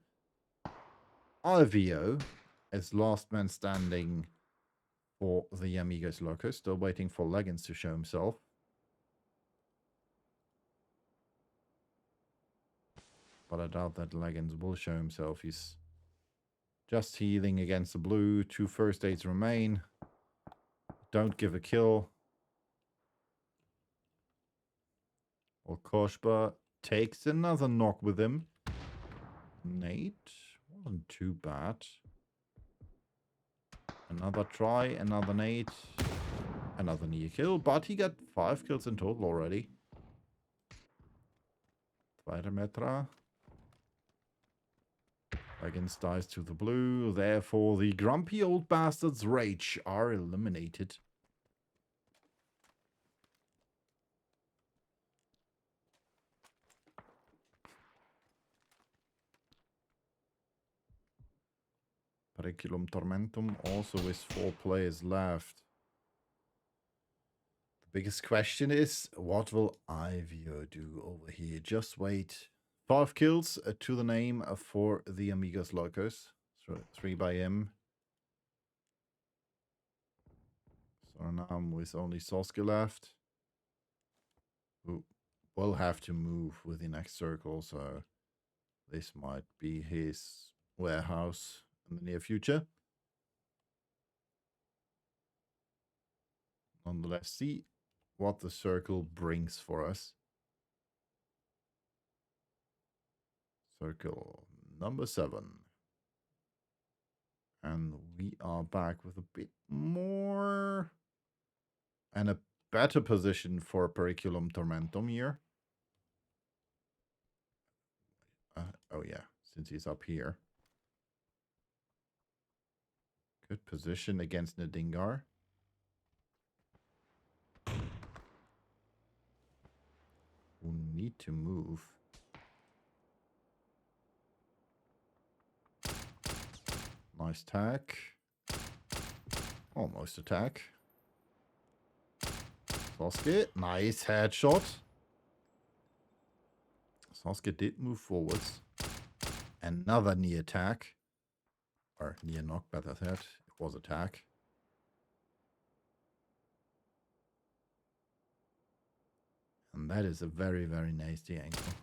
Alvio as last man standing for the Amigos Locos, still waiting for Leggins to show himself. But I doubt that Leggins will show himself. He's just healing against the blue. 2 first aids remain. Don't give a kill. Well, Koshba takes another knock with him. Nate wasn't too bad. Another try, another nade, another near kill, but he got 5 kills in total already. Zweiter Metra. Leggins dies to the blue, therefore the Grumpy Old Bastards Rage are eliminated. Periculum Tormentum also with 4 players left. The biggest question is, what will Ivio do over here? Just wait. 5 kills to the name for the Amigos Locos. So 3 by him. So now with only Sosuke left. Who will have to move with the next circle, so this might be his warehouse in the near future. Nonetheless, see what the circle brings for us. Circle number 7. And we are back with a bit more and a better position for Periculum Tormentum here. Oh yeah, since he's up here. Good position against Ndingar. Who need to move. Nice tack. Almost attack. Sosuke, nice headshot. Sosuke did move forwards. Another knee attack. Or near knock, better said. It was attack. And that is a very, very nasty angle.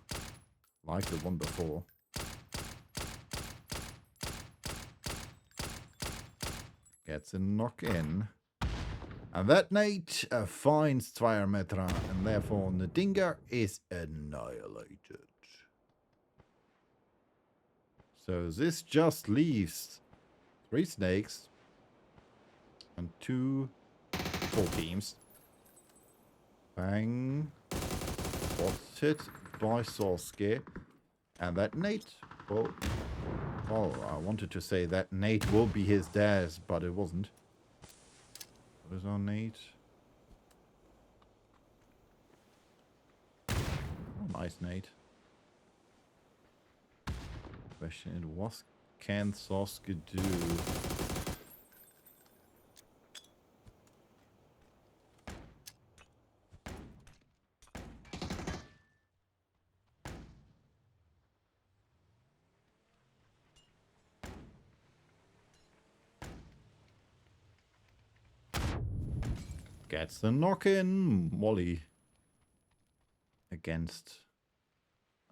Like the one before. Gets a knock in. And that nade finds Zweiermetra, and therefore Ndingar is annihilated. So this just leaves 3 snakes and 2 full teams. Bang. What's hit by Sosuke. And that nade, well, I wanted to say that nade will be his dad's, but it wasn't. What is our nade? Oh, nice nade. Question is, what can Sosuke do? Gets the knock-in. Molly against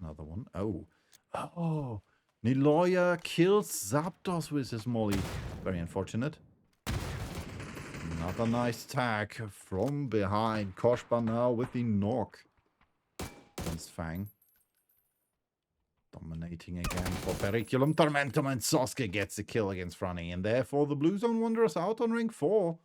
another one. Oh. Oh. Niloya kills Zapdos with his Molly. Very unfortunate. Another nice tag from behind. Koshba now with the knock against Fang. Dominating again for Periculum Tormentum, and Sasuke gets the kill against Franny, and therefore the Blue Zone Wanderers out on ring 4.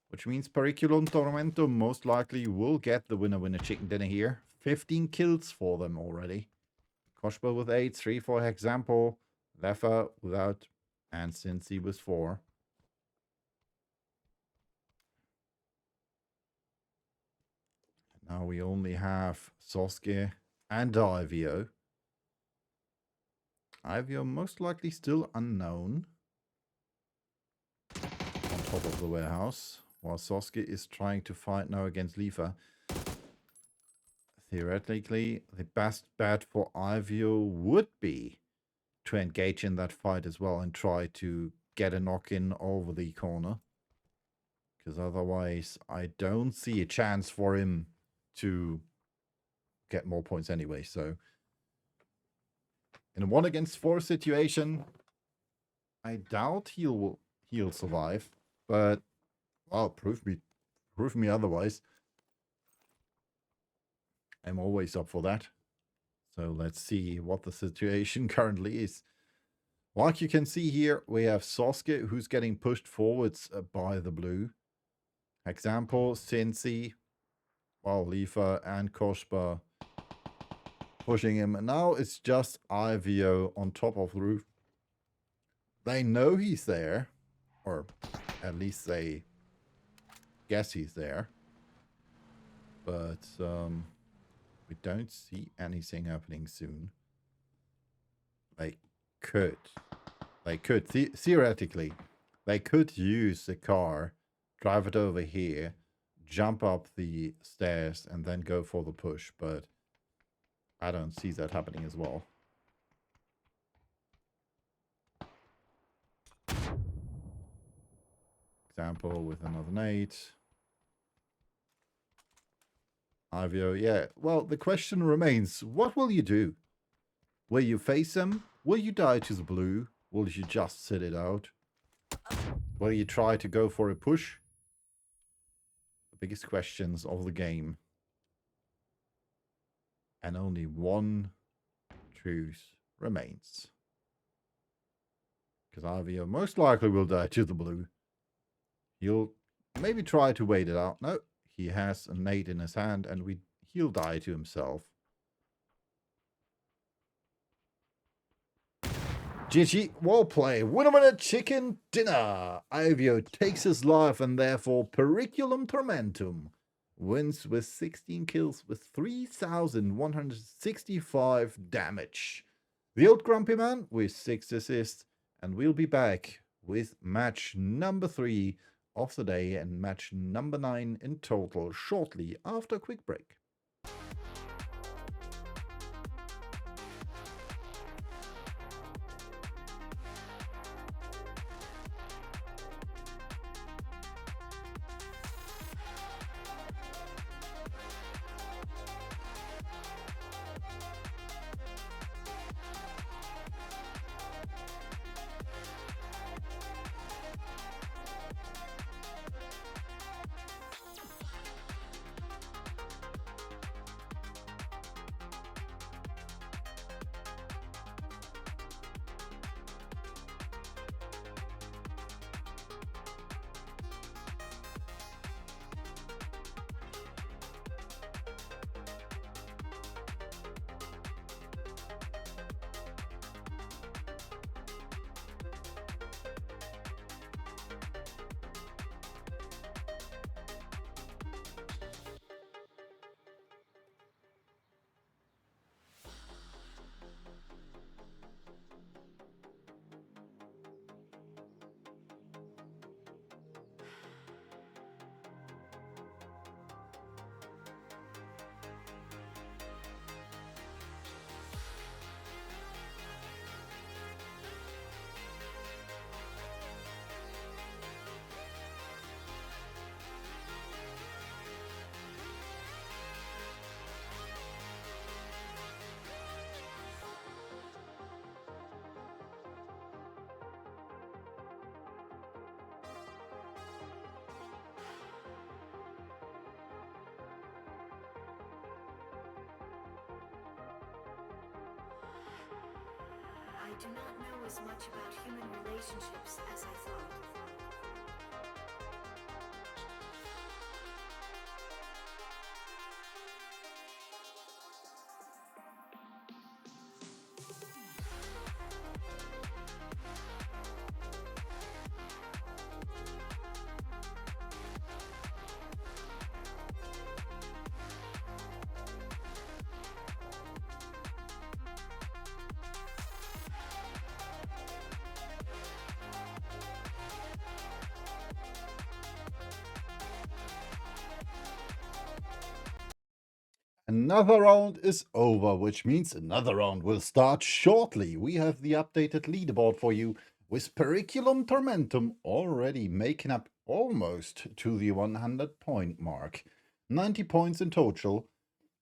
Which means Periculum Tormentum most likely will get the winner chicken dinner here. 15 kills for them already. Koshba with 8, 3 for example, Leffa without, and Cincy with 4. Now we only have Sasuke and Ivio. Ivio most likely still unknown. On top of the warehouse. While Sasuke is trying to fight now against Leafa. Theoretically, the best bet for Ivio would be to engage in that fight as well and try to get a knock-in over the corner. Because otherwise, I don't see a chance for him to get more points anyway. So, in a 1 against 4 situation, I doubt he'll survive. But, well, prove me otherwise. I'm always up for that. So let's see what the situation currently is. Like you can see here, we have Sasuke who's getting pushed forwards by the blue. Example, Cincy, while Leafa and Koshba pushing him. And now it's just Ivio on top of the roof. They know he's there, or at least they guess he's there. But we don't see anything happening soon. They could. Theoretically, they could use the car, drive it over here, jump up the stairs, and then go for the push. But I don't see that happening as well. Example with another nade. Ivio, yeah. Well, the question remains, what will you do? Will you face him? Will you die to the blue? Will you just sit it out? Will you try to go for a push? The biggest questions of the game. And only one truth remains. Because Ivio most likely will die to the blue. He'll maybe try to wait it out. No. He has a nade in his hand, and he'll die to himself. GG, well play. Winner chicken dinner. Ivio takes his life, and therefore Periculum Tormentum wins with 16 kills with 3,165 damage. The old Grumpy Man with 6 assists, and we'll be back with match number 3 of the day and match number 9 in total shortly after a quick break. do not know as much about human relationships as I thought. Another round is over, which means another round will start shortly. We have the updated leaderboard for you, with Periculum Tormentum already making up almost to the 100-point mark. 90 points in total.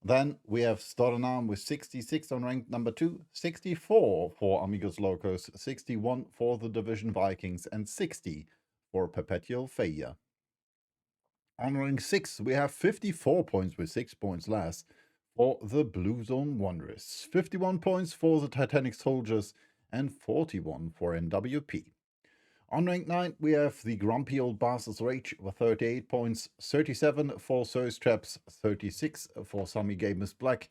Then we have Storenam with 66 on rank number 2, 64 for Amigos Locos, 61 for the Division Vikings, and 60 for Perpetual Failure. On rank 6, we have 54 points with 6 points less for the Blue Zone Wanderers, 51 points for the Titanic Soldiers, and 41 for NWP. On rank 9, we have the Grumpy Old Bastards Rage with 38 points, 37 for Zeus Traps, 36 for Sammy Gamers Black,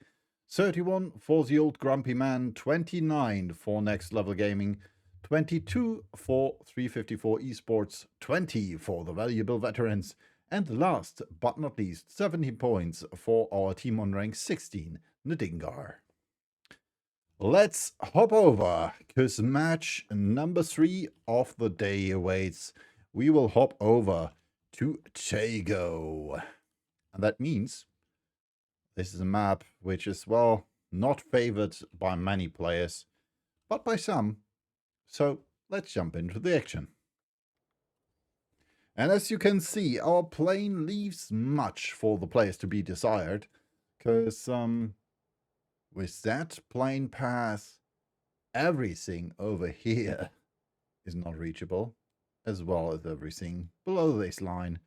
31 for the Old Grumpy Man, 29 for Next Level Gaming, 22 for 354 Esports, 20 for the Valuable Veterans, and last but not least, 70 points for our team on rank 16, Ndingar. Let's hop over, because match number 3 of the day awaits. We will hop over to Tago. And that means this is a map which is, well, not favored by many players, but by some. So let's jump into the action. And as you can see, our plane leaves much for the players to be desired, because with that plane path, everything over here is not reachable, as well as everything below this line.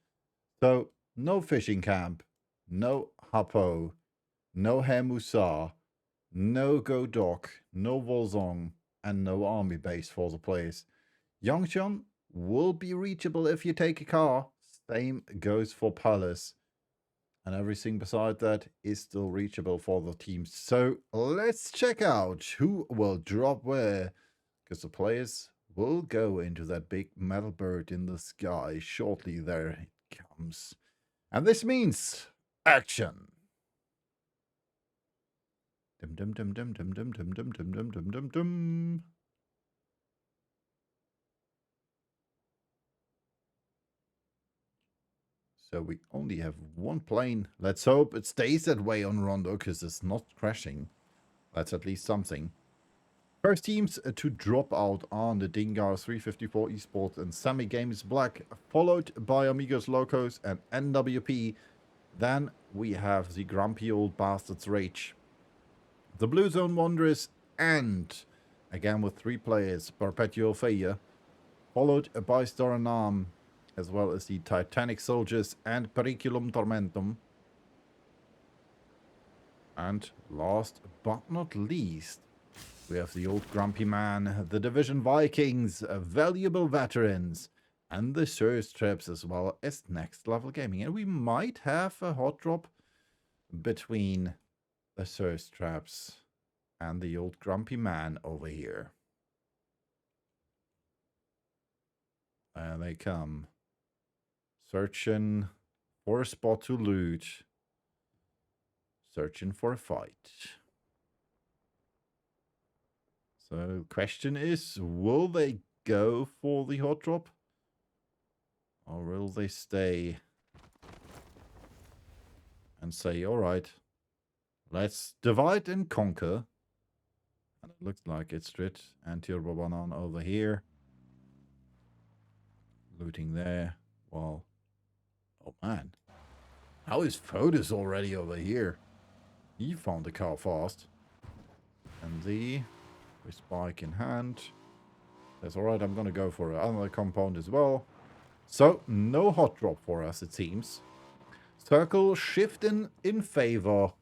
So no fishing camp, no Hapo, no Herr Musa, no Go Dock, no Volzong, and no army base for the players. Yongchon will be reachable if you take a car. Same goes for Palace. And everything beside that is still reachable for the teams. So let's check out who will drop where, because the players will go into that big metal bird in the sky shortly. There it comes. And this means action. Dum dum dum dum dum dum dum dum dum dum dum dum dum. So we only have one plane. Let's hope it stays that way on Rondo, because it's not crashing. That's at least something. First teams to drop out are the Dingar 354 Esports and Sammy Games Black, followed by Amigos Locos and NWP. Then we have the Grumpy Old Bastards Rage, the Blue Zone Wanderers, and, again with 3 players, Perpetual Failure, followed by Storenam, as well as the Titanic Soldiers and Periculum Tormentum. And last but not least, we have the Old Grumpy Man, the Division Vikings, Valuable Veterans, and the Zeus Traps, as well as Next Level Gaming. And we might have a hot drop between the Zeus Traps and the Old Grumpy Man over here. There they come. Searching for a spot to loot. Searching for a fight. So the question is, will they go for the hot drop? Or will they stay and say, alright, let's divide and conquer. And it looks like it's Strit and Turbo Banan over here. Looting there. Well, oh man. How is Fotis already over here? He found the car fast. And the with bike in hand. That's alright, I'm gonna go for another compound as well. So, no hot drop for us, it seems. Circle shifting in favor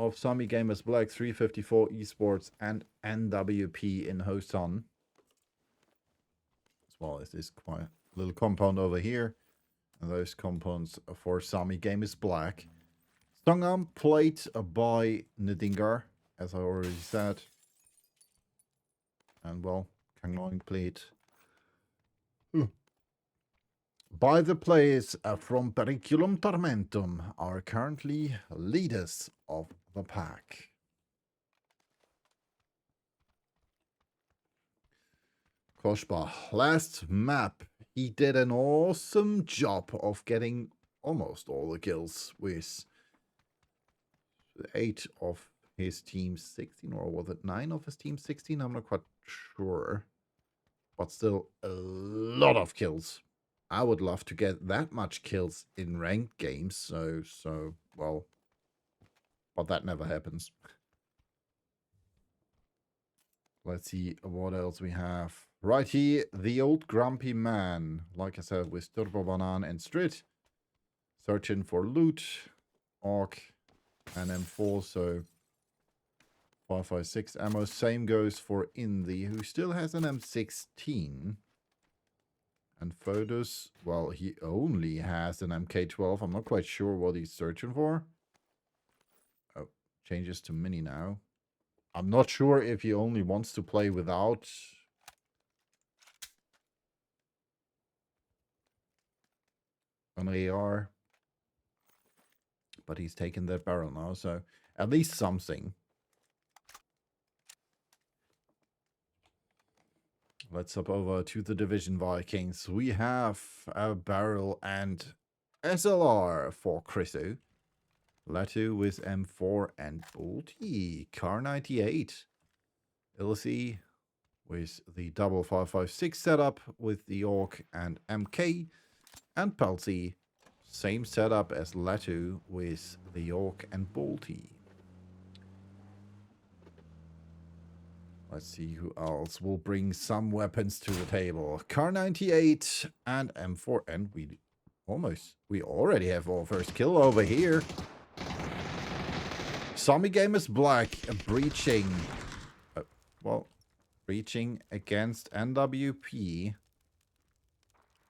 of Sami Gamers Black, 354 Esports, and NWP in Hosan. As well as this quite little compound over here. And those compounds for Sami Gamers Black. Stongam played by Nadingar, as I already said. And well, Kangnoing played by the players from Periculum Tormentum, are currently leaders of the pack. Koshba, last map, he did an awesome job of getting almost all the kills with 8 of his team 16, or was it 9 of his team 16? I'm not quite sure. But still a lot of kills. I would love to get that much kills in ranked games, so well, but that never happens. Let's see what else we have. Right here, the old grumpy man, like I said, with Turbo Banan and Strit, searching for loot, Orc, and M4, so 5.56 ammo. Same goes for Indy, who still has an M16. And Photos, well, he only has an MK12. I'm not quite sure what he's searching for. Oh, changes to Mini now. I'm not sure if he only wants to play without an AR. But he's taken that barrel now, so at least something. Let's hop over to the Division Vikings. We have a barrel and SLR for Chriso. Latu with M4 and Bolty. Car 98. Ilse with the double 5.56 setup with the Orc and MK. And Palsy, same setup as Latu with the Orc and Bolty. Let's see who else will bring some weapons to the table. Car 98 and M4. And we already have our first kill over here. Sami Gamers Black breaching. Breaching against NWP.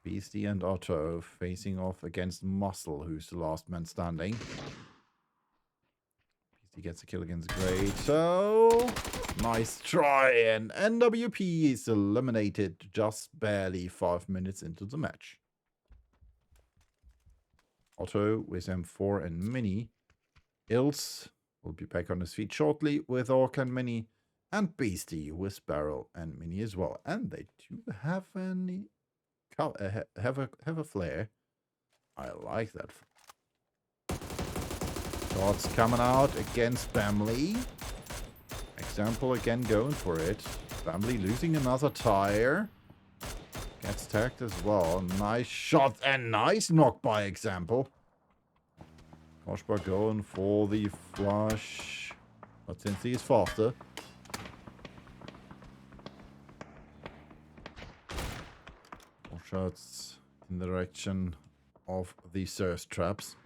Beastie and Otto facing off against Muscle, who's the last man standing. He gets a kill against Great. So, nice try. And NWP is eliminated just barely 5 minutes into the match. Otto with M4 and Mini. Ilse will be back on his feet shortly with Orc and Mini. And Beastie with Barrel and Mini as well. And they do have have a flare. I like that. Shots coming out against Bamley. Example again going for it. Bamley losing another tire. Gets tagged as well. Nice shot and nice knock by Example. Koshba going for the flush. But since he is faster. More shots in the direction of the thirst traps.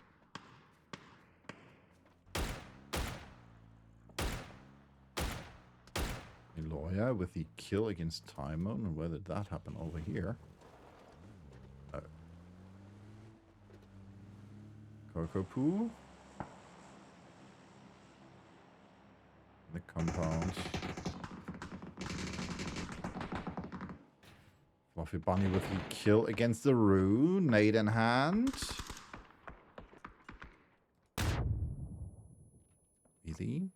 Eloya with the kill against Timon. And where did that happen? Over here. Kokopoo. The compound. Fluffy Bunny with the kill against the Roo. Nade in hand. Easy.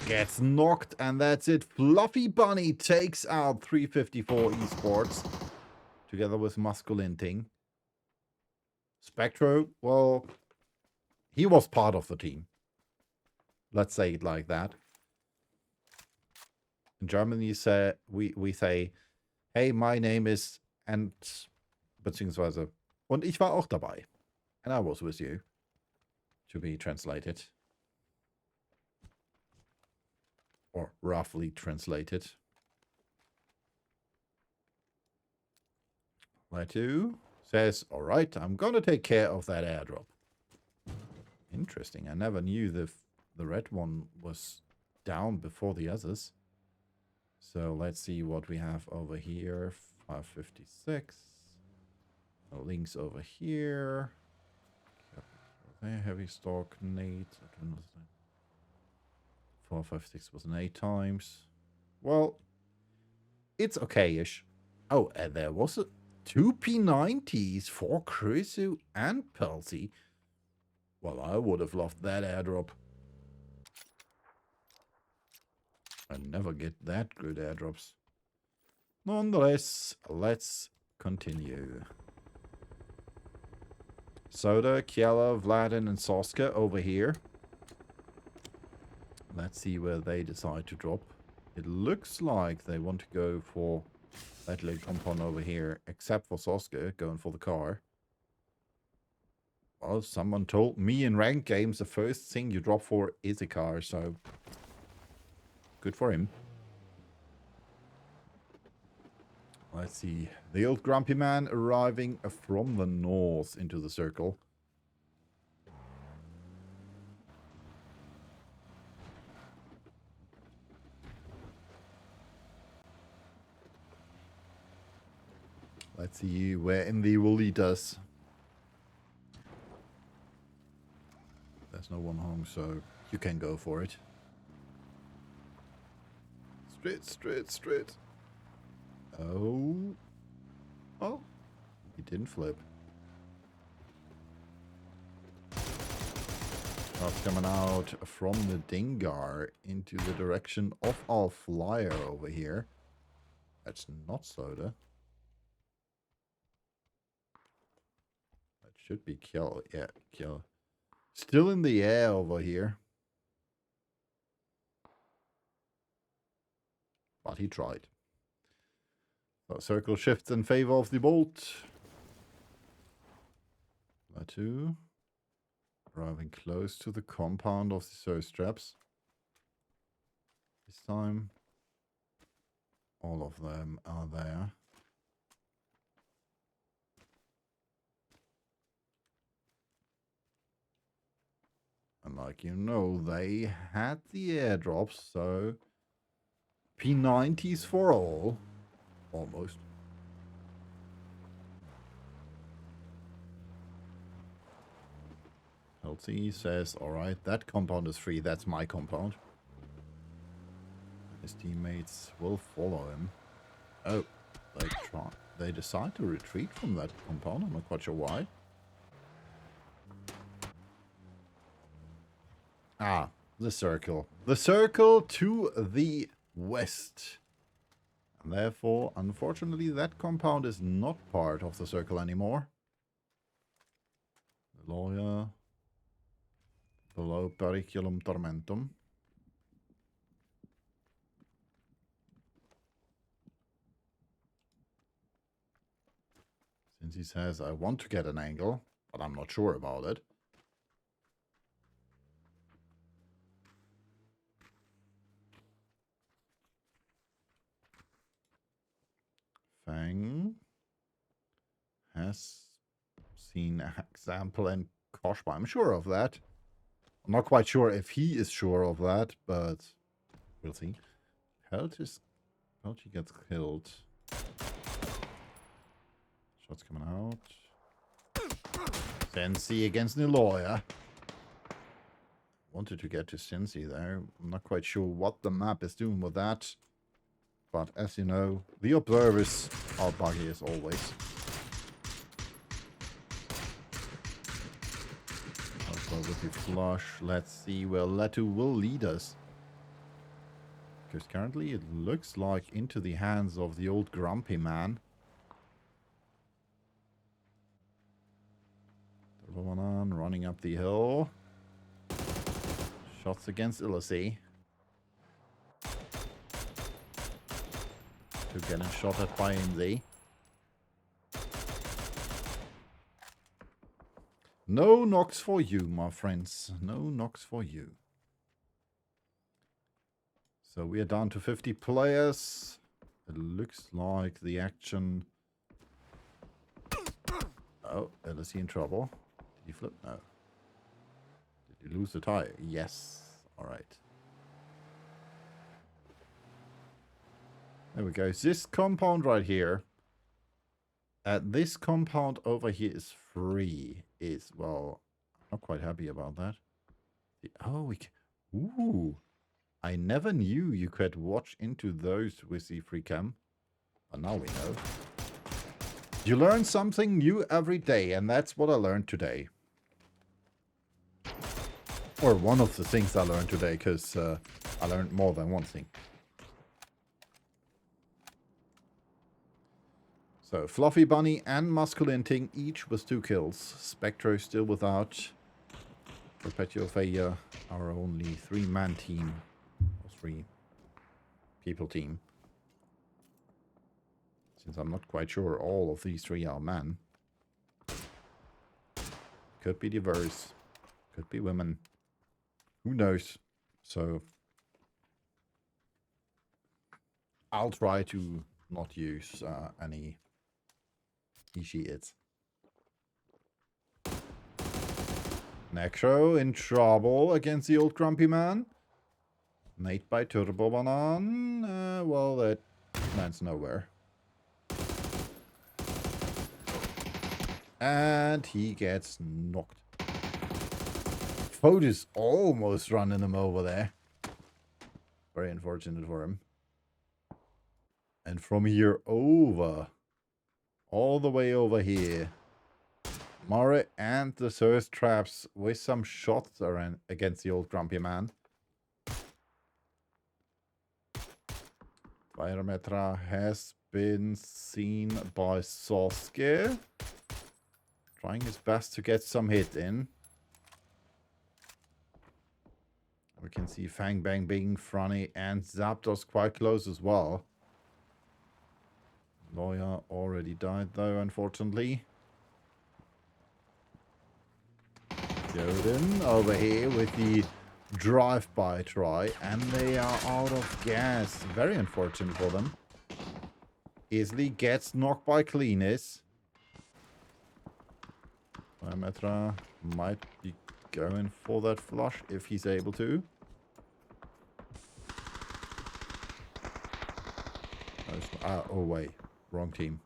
Gets knocked, and that's it. Fluffy Bunny takes out 354 Esports together with Masculinting. Spectro, well, he was part of the team. Let's say it like that. In Germany, we say, hey, my name is, and beziehungsweise, und ich war auch dabei. And I was with you, to be translated. Or roughly translated. Latu says, all right, I'm going to take care of that airdrop. Interesting. I never knew the red one was down before the others. So let's see what we have over here. 556. Links over here. Heavy stock, nade. 456 was an 8 times. Well, it's okay-ish. Oh, and there was 2 P90s for Chrisu and Pelty. Well, I would have loved that airdrop. I never get that good airdrops. Nonetheless, let's continue. Soda, Kiela, Vladin, and Soska over here. Let's see where they decide to drop. It looks like they want to go for that little compound over here, except for Soska going for the car. Well, someone told me in ranked games the first thing you drop for is a car, so good for him. Let's see. The old grumpy man arriving from the north into the circle. Let's see where Indy will lead us. There's no one home, so you can go for it. Straight, straight, straight. Oh. Oh. He didn't flip. Shots coming out from the Dingar into the direction of our flyer over here. That's not Soda. That should be Kiel. Yeah, Kiel. Still in the air over here. But he tried. So circle shifts in favor of the bolt. Latu. Arriving close to the compound of the surge traps. This time, all of them are there. And like you know, they had the airdrops, so P90s for all. Almost. LT says, alright, that compound is free, that's my compound. His teammates will follow him. Oh, they decide to retreat from that compound, I'm not quite sure why. Ah, the circle. The circle to the west. And therefore, unfortunately, that compound is not part of the circle anymore. The lawyer below Periculum Tormentum. Since he says, I want to get an angle, but I'm not sure about it. Fang has seen an example in Koshba. I'm sure of that. I'm not quite sure if he is sure of that, but we'll see. Pelty gets killed. Shots coming out. Sensi against Niloya. Wanted to get to Sensi there. I'm not quite sure what the map is doing with that. But as you know, the observers are buggy as always. Also with the flush, let's see where Letu will lead us. Because currently it looks like into the hands of the old grumpy man. Romanan running up the hill. Shots against Illicy. Getting shot at by Indy. No knocks for you, my friends. No knocks for you. So we are down to 50 players. It looks like the action... Oh, is he in trouble? Did he flip? No. Did Did you lose the tire? Yes. Alright. There we go. This compound right here. This compound over here is free. Well, I'm not quite happy about that. Oh, we can... Ooh. I never knew you could watch into those with the free cam. But now we know. You learn something new every day, and that's what I learned today. Or one of the things I learned today, because I learned more than one thing. So, Fluffy Bunny and Masculine Ting each with 2 kills. Spectro still without. Perpetual Failure, our only 3-man team. Or 3 people team. Since I'm not quite sure all of these 3 are men. Could be diverse. Could be women. Who knows? So, I'll try to not use any he, she, it. Necro in trouble against the old grumpy man. Nate by Turbo Banan. Well, that lands nowhere. And he gets knocked. Fotis almost running him over there. Very unfortunate for him. And from here over, all the way over here, Murray and the thirst traps with some shots around against the old grumpy man. Pyrometra has been seen by Sasuke. Trying his best to get some hit in. We can see Fang Bang Bing, Franny, and Zapdos quite close as well. Lawyer already died though, unfortunately. Jordan over here with the drive-by try, and they are out of gas. Very unfortunate for them. Easily gets knocked by Cleaners. Metra might be going for that flush if he's able to. Oh wait, wrong team.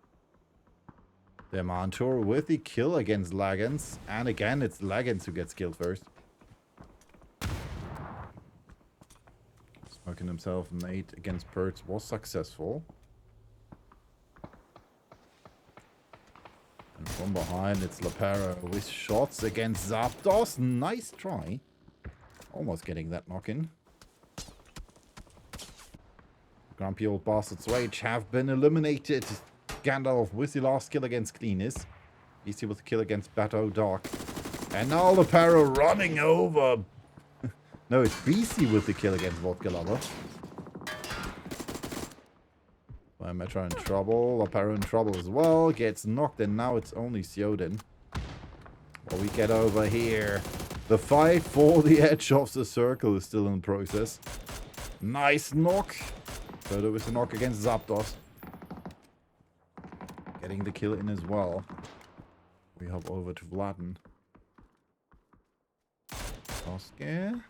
Demantor with the kill against Lagans. And again, it's Lagans who gets killed first. Smoking himself, Nate against Perks was successful. And from behind, it's Laparo with shots against Zapdos. Nice try. Almost getting that knock-in. Grumpy old bastards Rage have been eliminated. Gandalf with the last kill against Cleaners. BC with the kill against Bato Dark. And now Laparo running over. No, it's BC with the kill against Vodka Lover. Metro in trouble. Laparo in trouble as well. Gets knocked, and now it's only Theoden. Well, we get over here. The fight for the edge of the circle is still in process. Nice knock. So there was a knock against Zapdos. Getting the kill in as well. We hop over to Vladen. Sasuke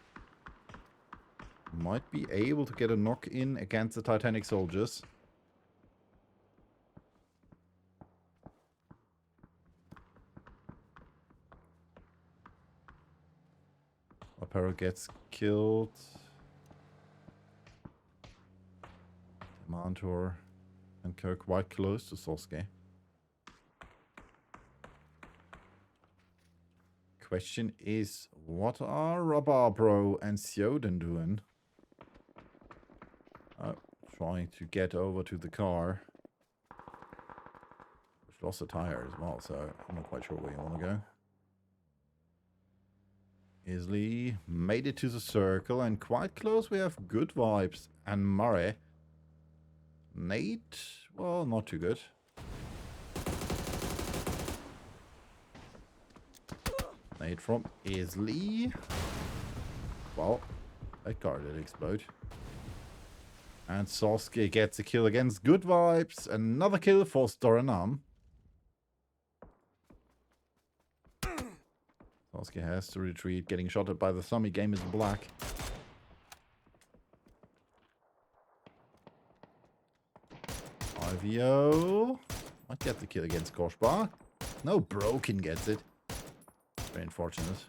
might be able to get a knock in against the Titanic soldiers. Apparel gets killed. Mantor and Kirk quite close to Sasuke. Question is, what are Rabarbro and Theoden doing? Trying to get over to the car. Which lost a tire as well, so I'm not quite sure where you want to go. Easily made it to the circle, and quite close we have Good Vibes and Murray. Nate, well, not too good. Nate from Isley. Well, that car did explode. And Sasuke gets a kill against Good Vibes. Another kill for Storanam. Sasuke has to retreat, getting shot at by the Sami. Game is black. IVO might get the kill against Koshba. No, Broken gets it. Very unfortunate.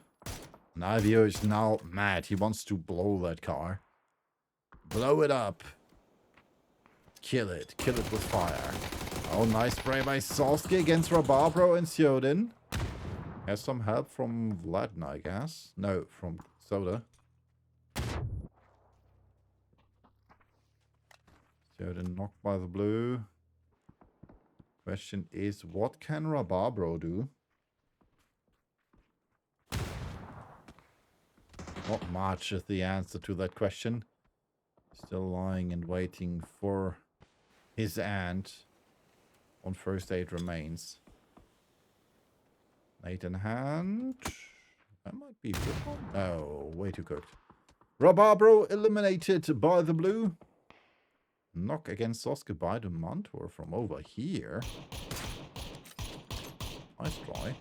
And IVO is now mad. He wants to blow that car. Blow it up. Kill it. Kill it with fire. Oh, nice spray by Sasuke against Rababro and Syoden. Has some help from Vladna, I guess. No, from Soda. Syoden knocked by the blue. Question is, what can Rababro do? Not much is the answer to that question. Still lying and waiting for his aunt. On first aid remains. Nate in hand. That might be a good one. No, way too cooked. Rababro eliminated by the blue. Knock against Sasuke by the Mantor from over here. Nice try.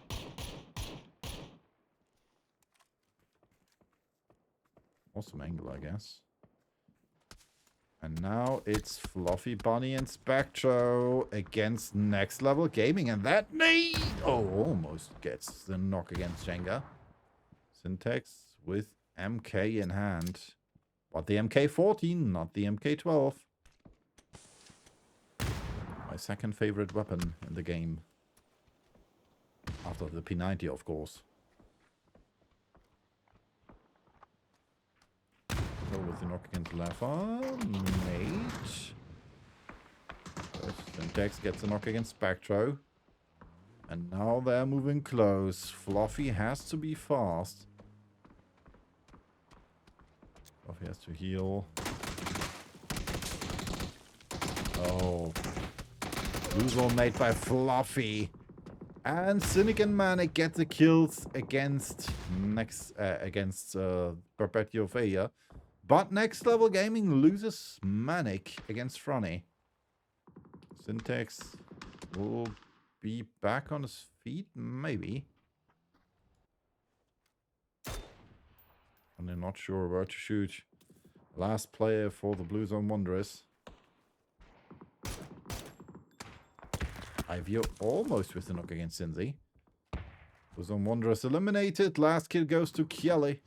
Awesome angle, I guess. And now it's Fluffy Bunny and Spectro against Next Level Gaming. And that nade! Oh, almost gets the knock against Jenga. Syntax with MK in hand. But the MK14, not the MK12. My second favorite weapon in the game. After the P90, of course. Go with the knock against Lava. Nate. First, Syntax gets a knock against Spectro. And now they're moving close. Fluffy has to be fast. Fluffy has to heal. Oh. Blue zone made by Fluffy. And Cynic and Manic get the kills against Perpetual Failure. But Next Level Gaming loses Manic against Franny. Syntax will be back on his feet, maybe. And they're not sure where to shoot. Last player for the Blue Zone Wanderers. IVO almost with the knock against Cinzy. Blue Zone Wanderers eliminated. Last kill goes to Kelly.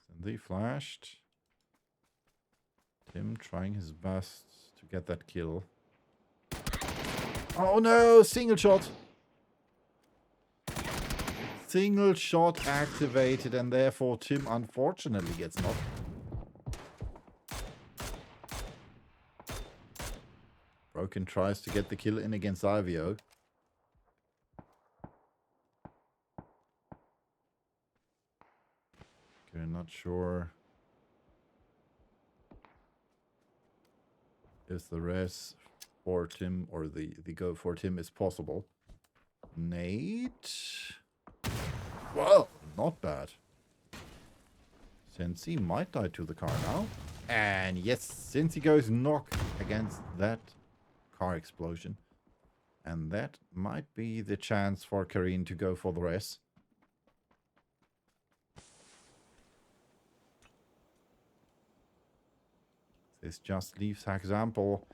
Cinzy flashed. Tim trying his best to get that kill. Oh no, single shot. Single shot activated, and therefore Tim unfortunately gets knocked. Broken tries to get the kill in against IVO. Okay, not sure if the res for Tim or the go for Tim is possible. Nate. Well, not bad. Cincy might die to the car now. And yes, Cincy goes knock against that car explosion. And that might be the chance for Karine to go for the res. This just leaves example.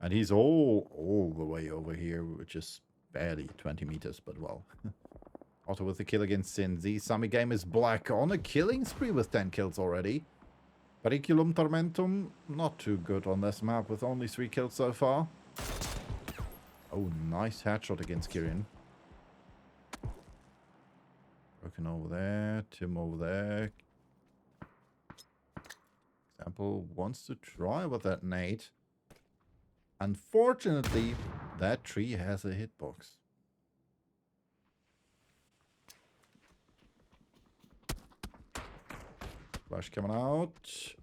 And he's all the way over here, which is barely 20 meters, but well. Otto with the kill against Cinzy. Sami Game is black on a killing spree with 10 kills already. Periculum Tormentum, not too good on this map with only 3 kills so far. Oh, nice headshot against Kirin. Broken over there. Tim over there. Example wants to try with that nade. Unfortunately, that tree has a hitbox. Flash coming out.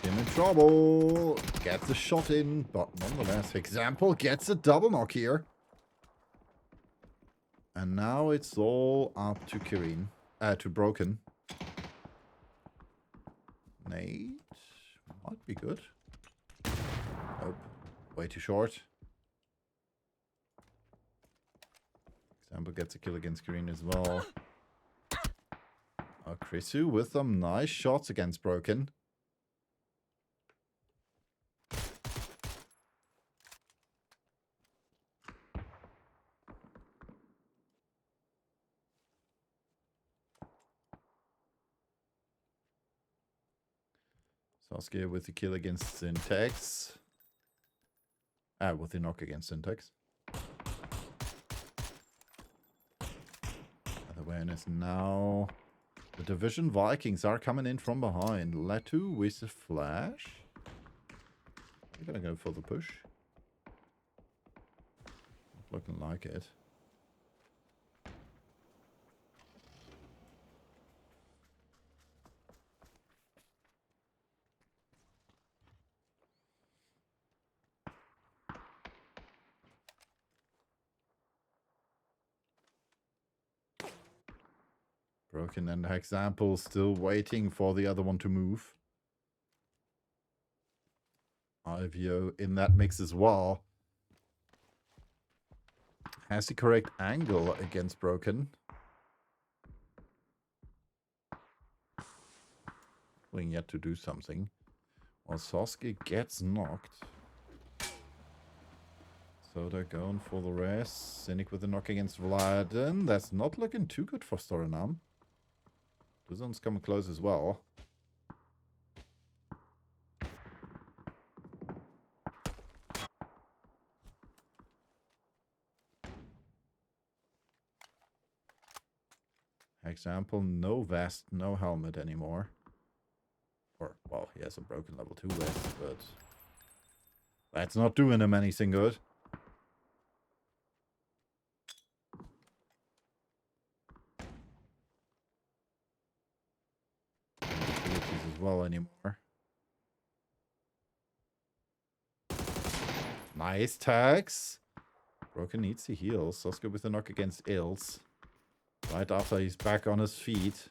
In trouble. Gets a shot in, but nonetheless, Example gets a double knock here. And now it's all up to Kirin. To Broken. Nate might be good. Nope. way too short. Example gets a kill against green as well. Chrisu with some nice shots against Broken. Saskia with the kill against Syntax. With the knock against Syntax. Awareness now. The Division Vikings are coming in from behind. Latu with a flash. We're gonna go for the push. Not looking like it. Broken and Example still waiting for the other one to move. Ivio in that mix as well. Has the correct angle against Broken. Willing yet to do something. While Sasuke gets knocked. So they're going for the rest. Cynic with the knock against Vladen. That's not looking too good for Storanam. This one's coming close as well. Example, no vest, no helmet anymore. Or, well, he has a broken level 2 vest, but that's not doing him anything good. As well anymore. Nice tags. Broken needs to heal. Sasuke with a knock against Ills. Right after he's back on his feet.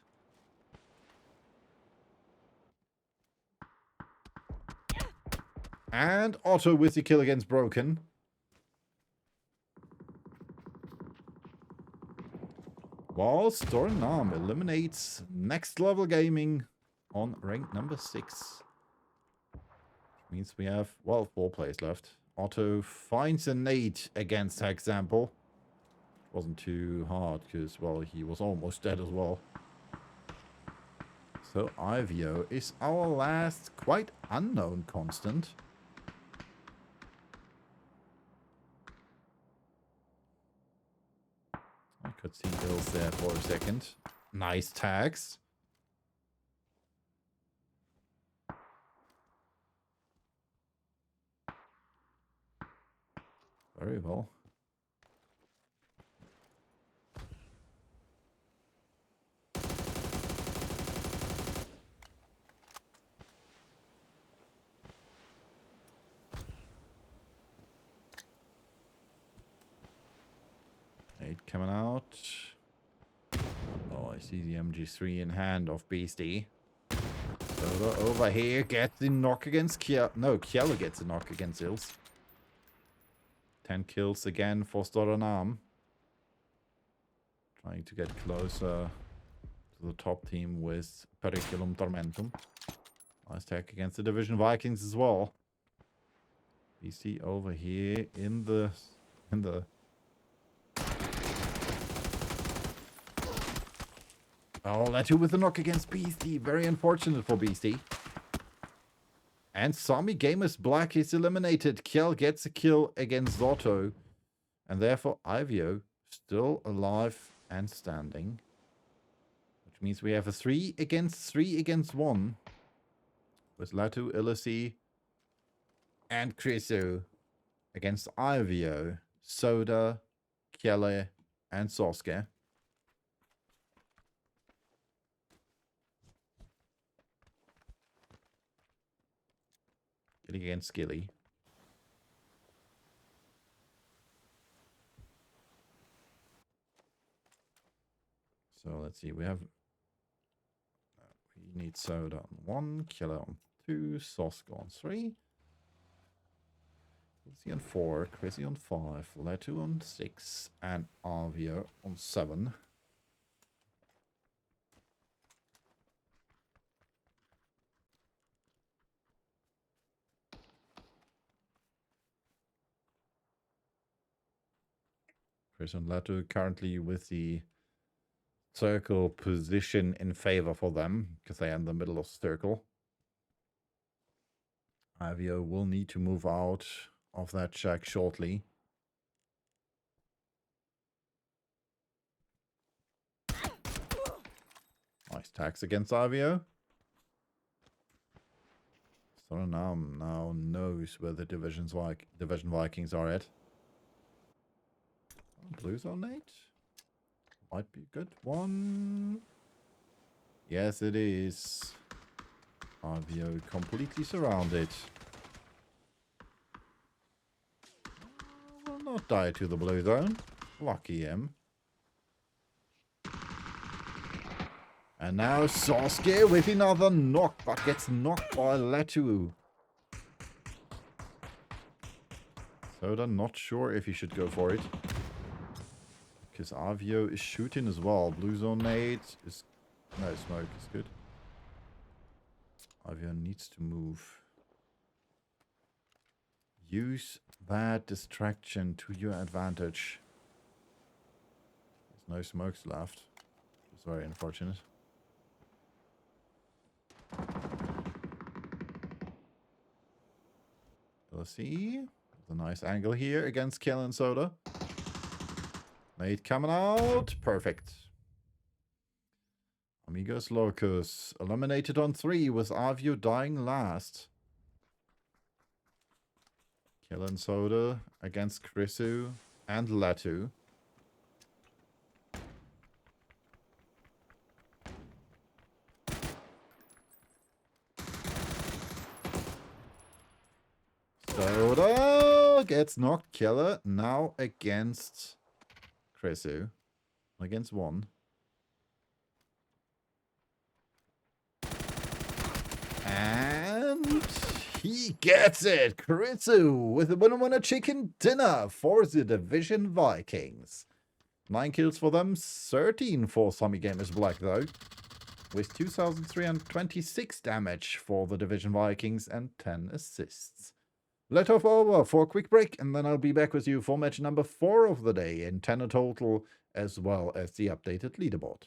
And Otto with the kill against Broken. While Stornam eliminates Next Level Gaming on rank number 6. Which means we have, well, 4 players left. Otto finds a nade against Example. Wasn't too hard because, well, he was almost dead as well. So Ivio is our last quite unknown constant. I could see Ills there for a second. Nice tags. Very well. Coming out. Oh, I see the MG3 in hand of Beastie. So over here gets the knock against Kiel. No, Kiel gets a knock against Ills. 10 kills again for Storanam. Trying to get closer to the top team with Periculum Tormentum. Nice tag against the Division Vikings as well. Beastie over here in the Oh, Latu with the knock against Beastie. Very unfortunate for Beastie. And Sami Gamers Black is eliminated. Kiel gets a kill against Zotto. And therefore, Ivio still alive and standing. Which means we have a 3 against 1. With Latu, Illusi, and Krisu against Ivio, Soda, Kiele, and Soske. Against Skilly. So let's see, we need Soda on 1, Killer on 2, Soska on 3. Chrissy on 4, Chrissy on 5, Letu on 6, and Avia on 7. Chris and Letu currently with the circle position in favor for them, because they are in the middle of the circle. Avio will need to move out of that shack shortly. Nice tax against Avio. So now knows where the Division Vikings are at. Blues on 8. Might be a good one. Yes, it is. Avio completely surrounded. Will not die to the blue zone. Lucky him. And now Sasuke with another knock, but gets knocked by Letu. Soda not sure if he should go for it. Because Avio is shooting as well. Blue zone nade is... No, smoke is good. Avio needs to move. Use that distraction to your advantage. There's no smokes left. It's very unfortunate. Let's see. There's a nice angle here against Kill and Soda. Nade coming out. Perfect. Amigos Locus eliminated on 3 with Avio dying last. Kill and Soda against Krisu and Letu. Soda gets knocked. Killer now against Krisu. Against 1. And he gets it. Krisu with a winner chicken dinner for the Division Vikings. 9 kills for them, 13 for Sammy Gamers Black though. With 2,326 damage for the Division Vikings and 10 assists. Let off over for a quick break, and then I'll be back with you for match number 4 of the day in 10 total, as well as the updated leaderboard.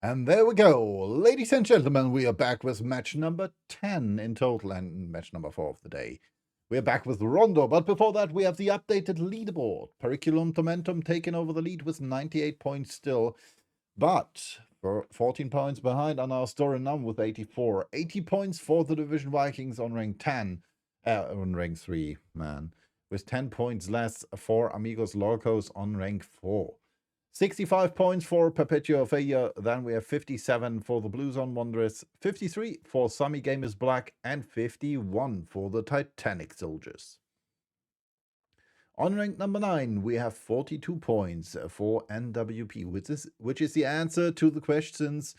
And there we go. Ladies and gentlemen, we are back with match number 10 in total and match number 4 of the day. We are back with Rondo, but before that we have the updated leaderboard. Periculum Tormentum taking over the lead with 98 points still, but for 14 points behind on our story num with 84. 80 points for the Division Vikings on rank 10, on rank 3, man. With 10 points less for Amigos Locos on rank 4. 65 points for Perpetua Failure. Then we have 57 for the Blue Zone Wanderers, 53 for Sammy Gamers Black, and 51 for the Titanic Soldiers. On rank number 9, we have 42 points for NWP, which is the answer to the questions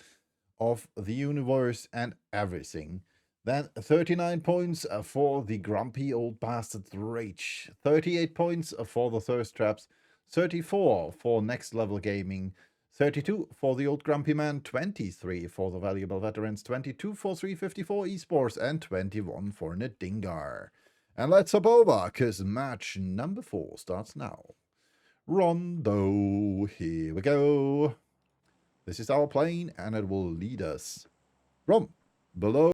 of the universe and everything. Then 39 points for the Grumpy Old Bastard Rage, 38 points for the Thirst Traps, 34 for Next Level Gaming, 32 for the Old Grumpy Man, 23 for the Valuable Veterans, 22 for 354 Esports, and 21 for Nadingar. And let's hop over, because match number 4 starts now. Rondo, here we go. This is our plane, and it will lead us from below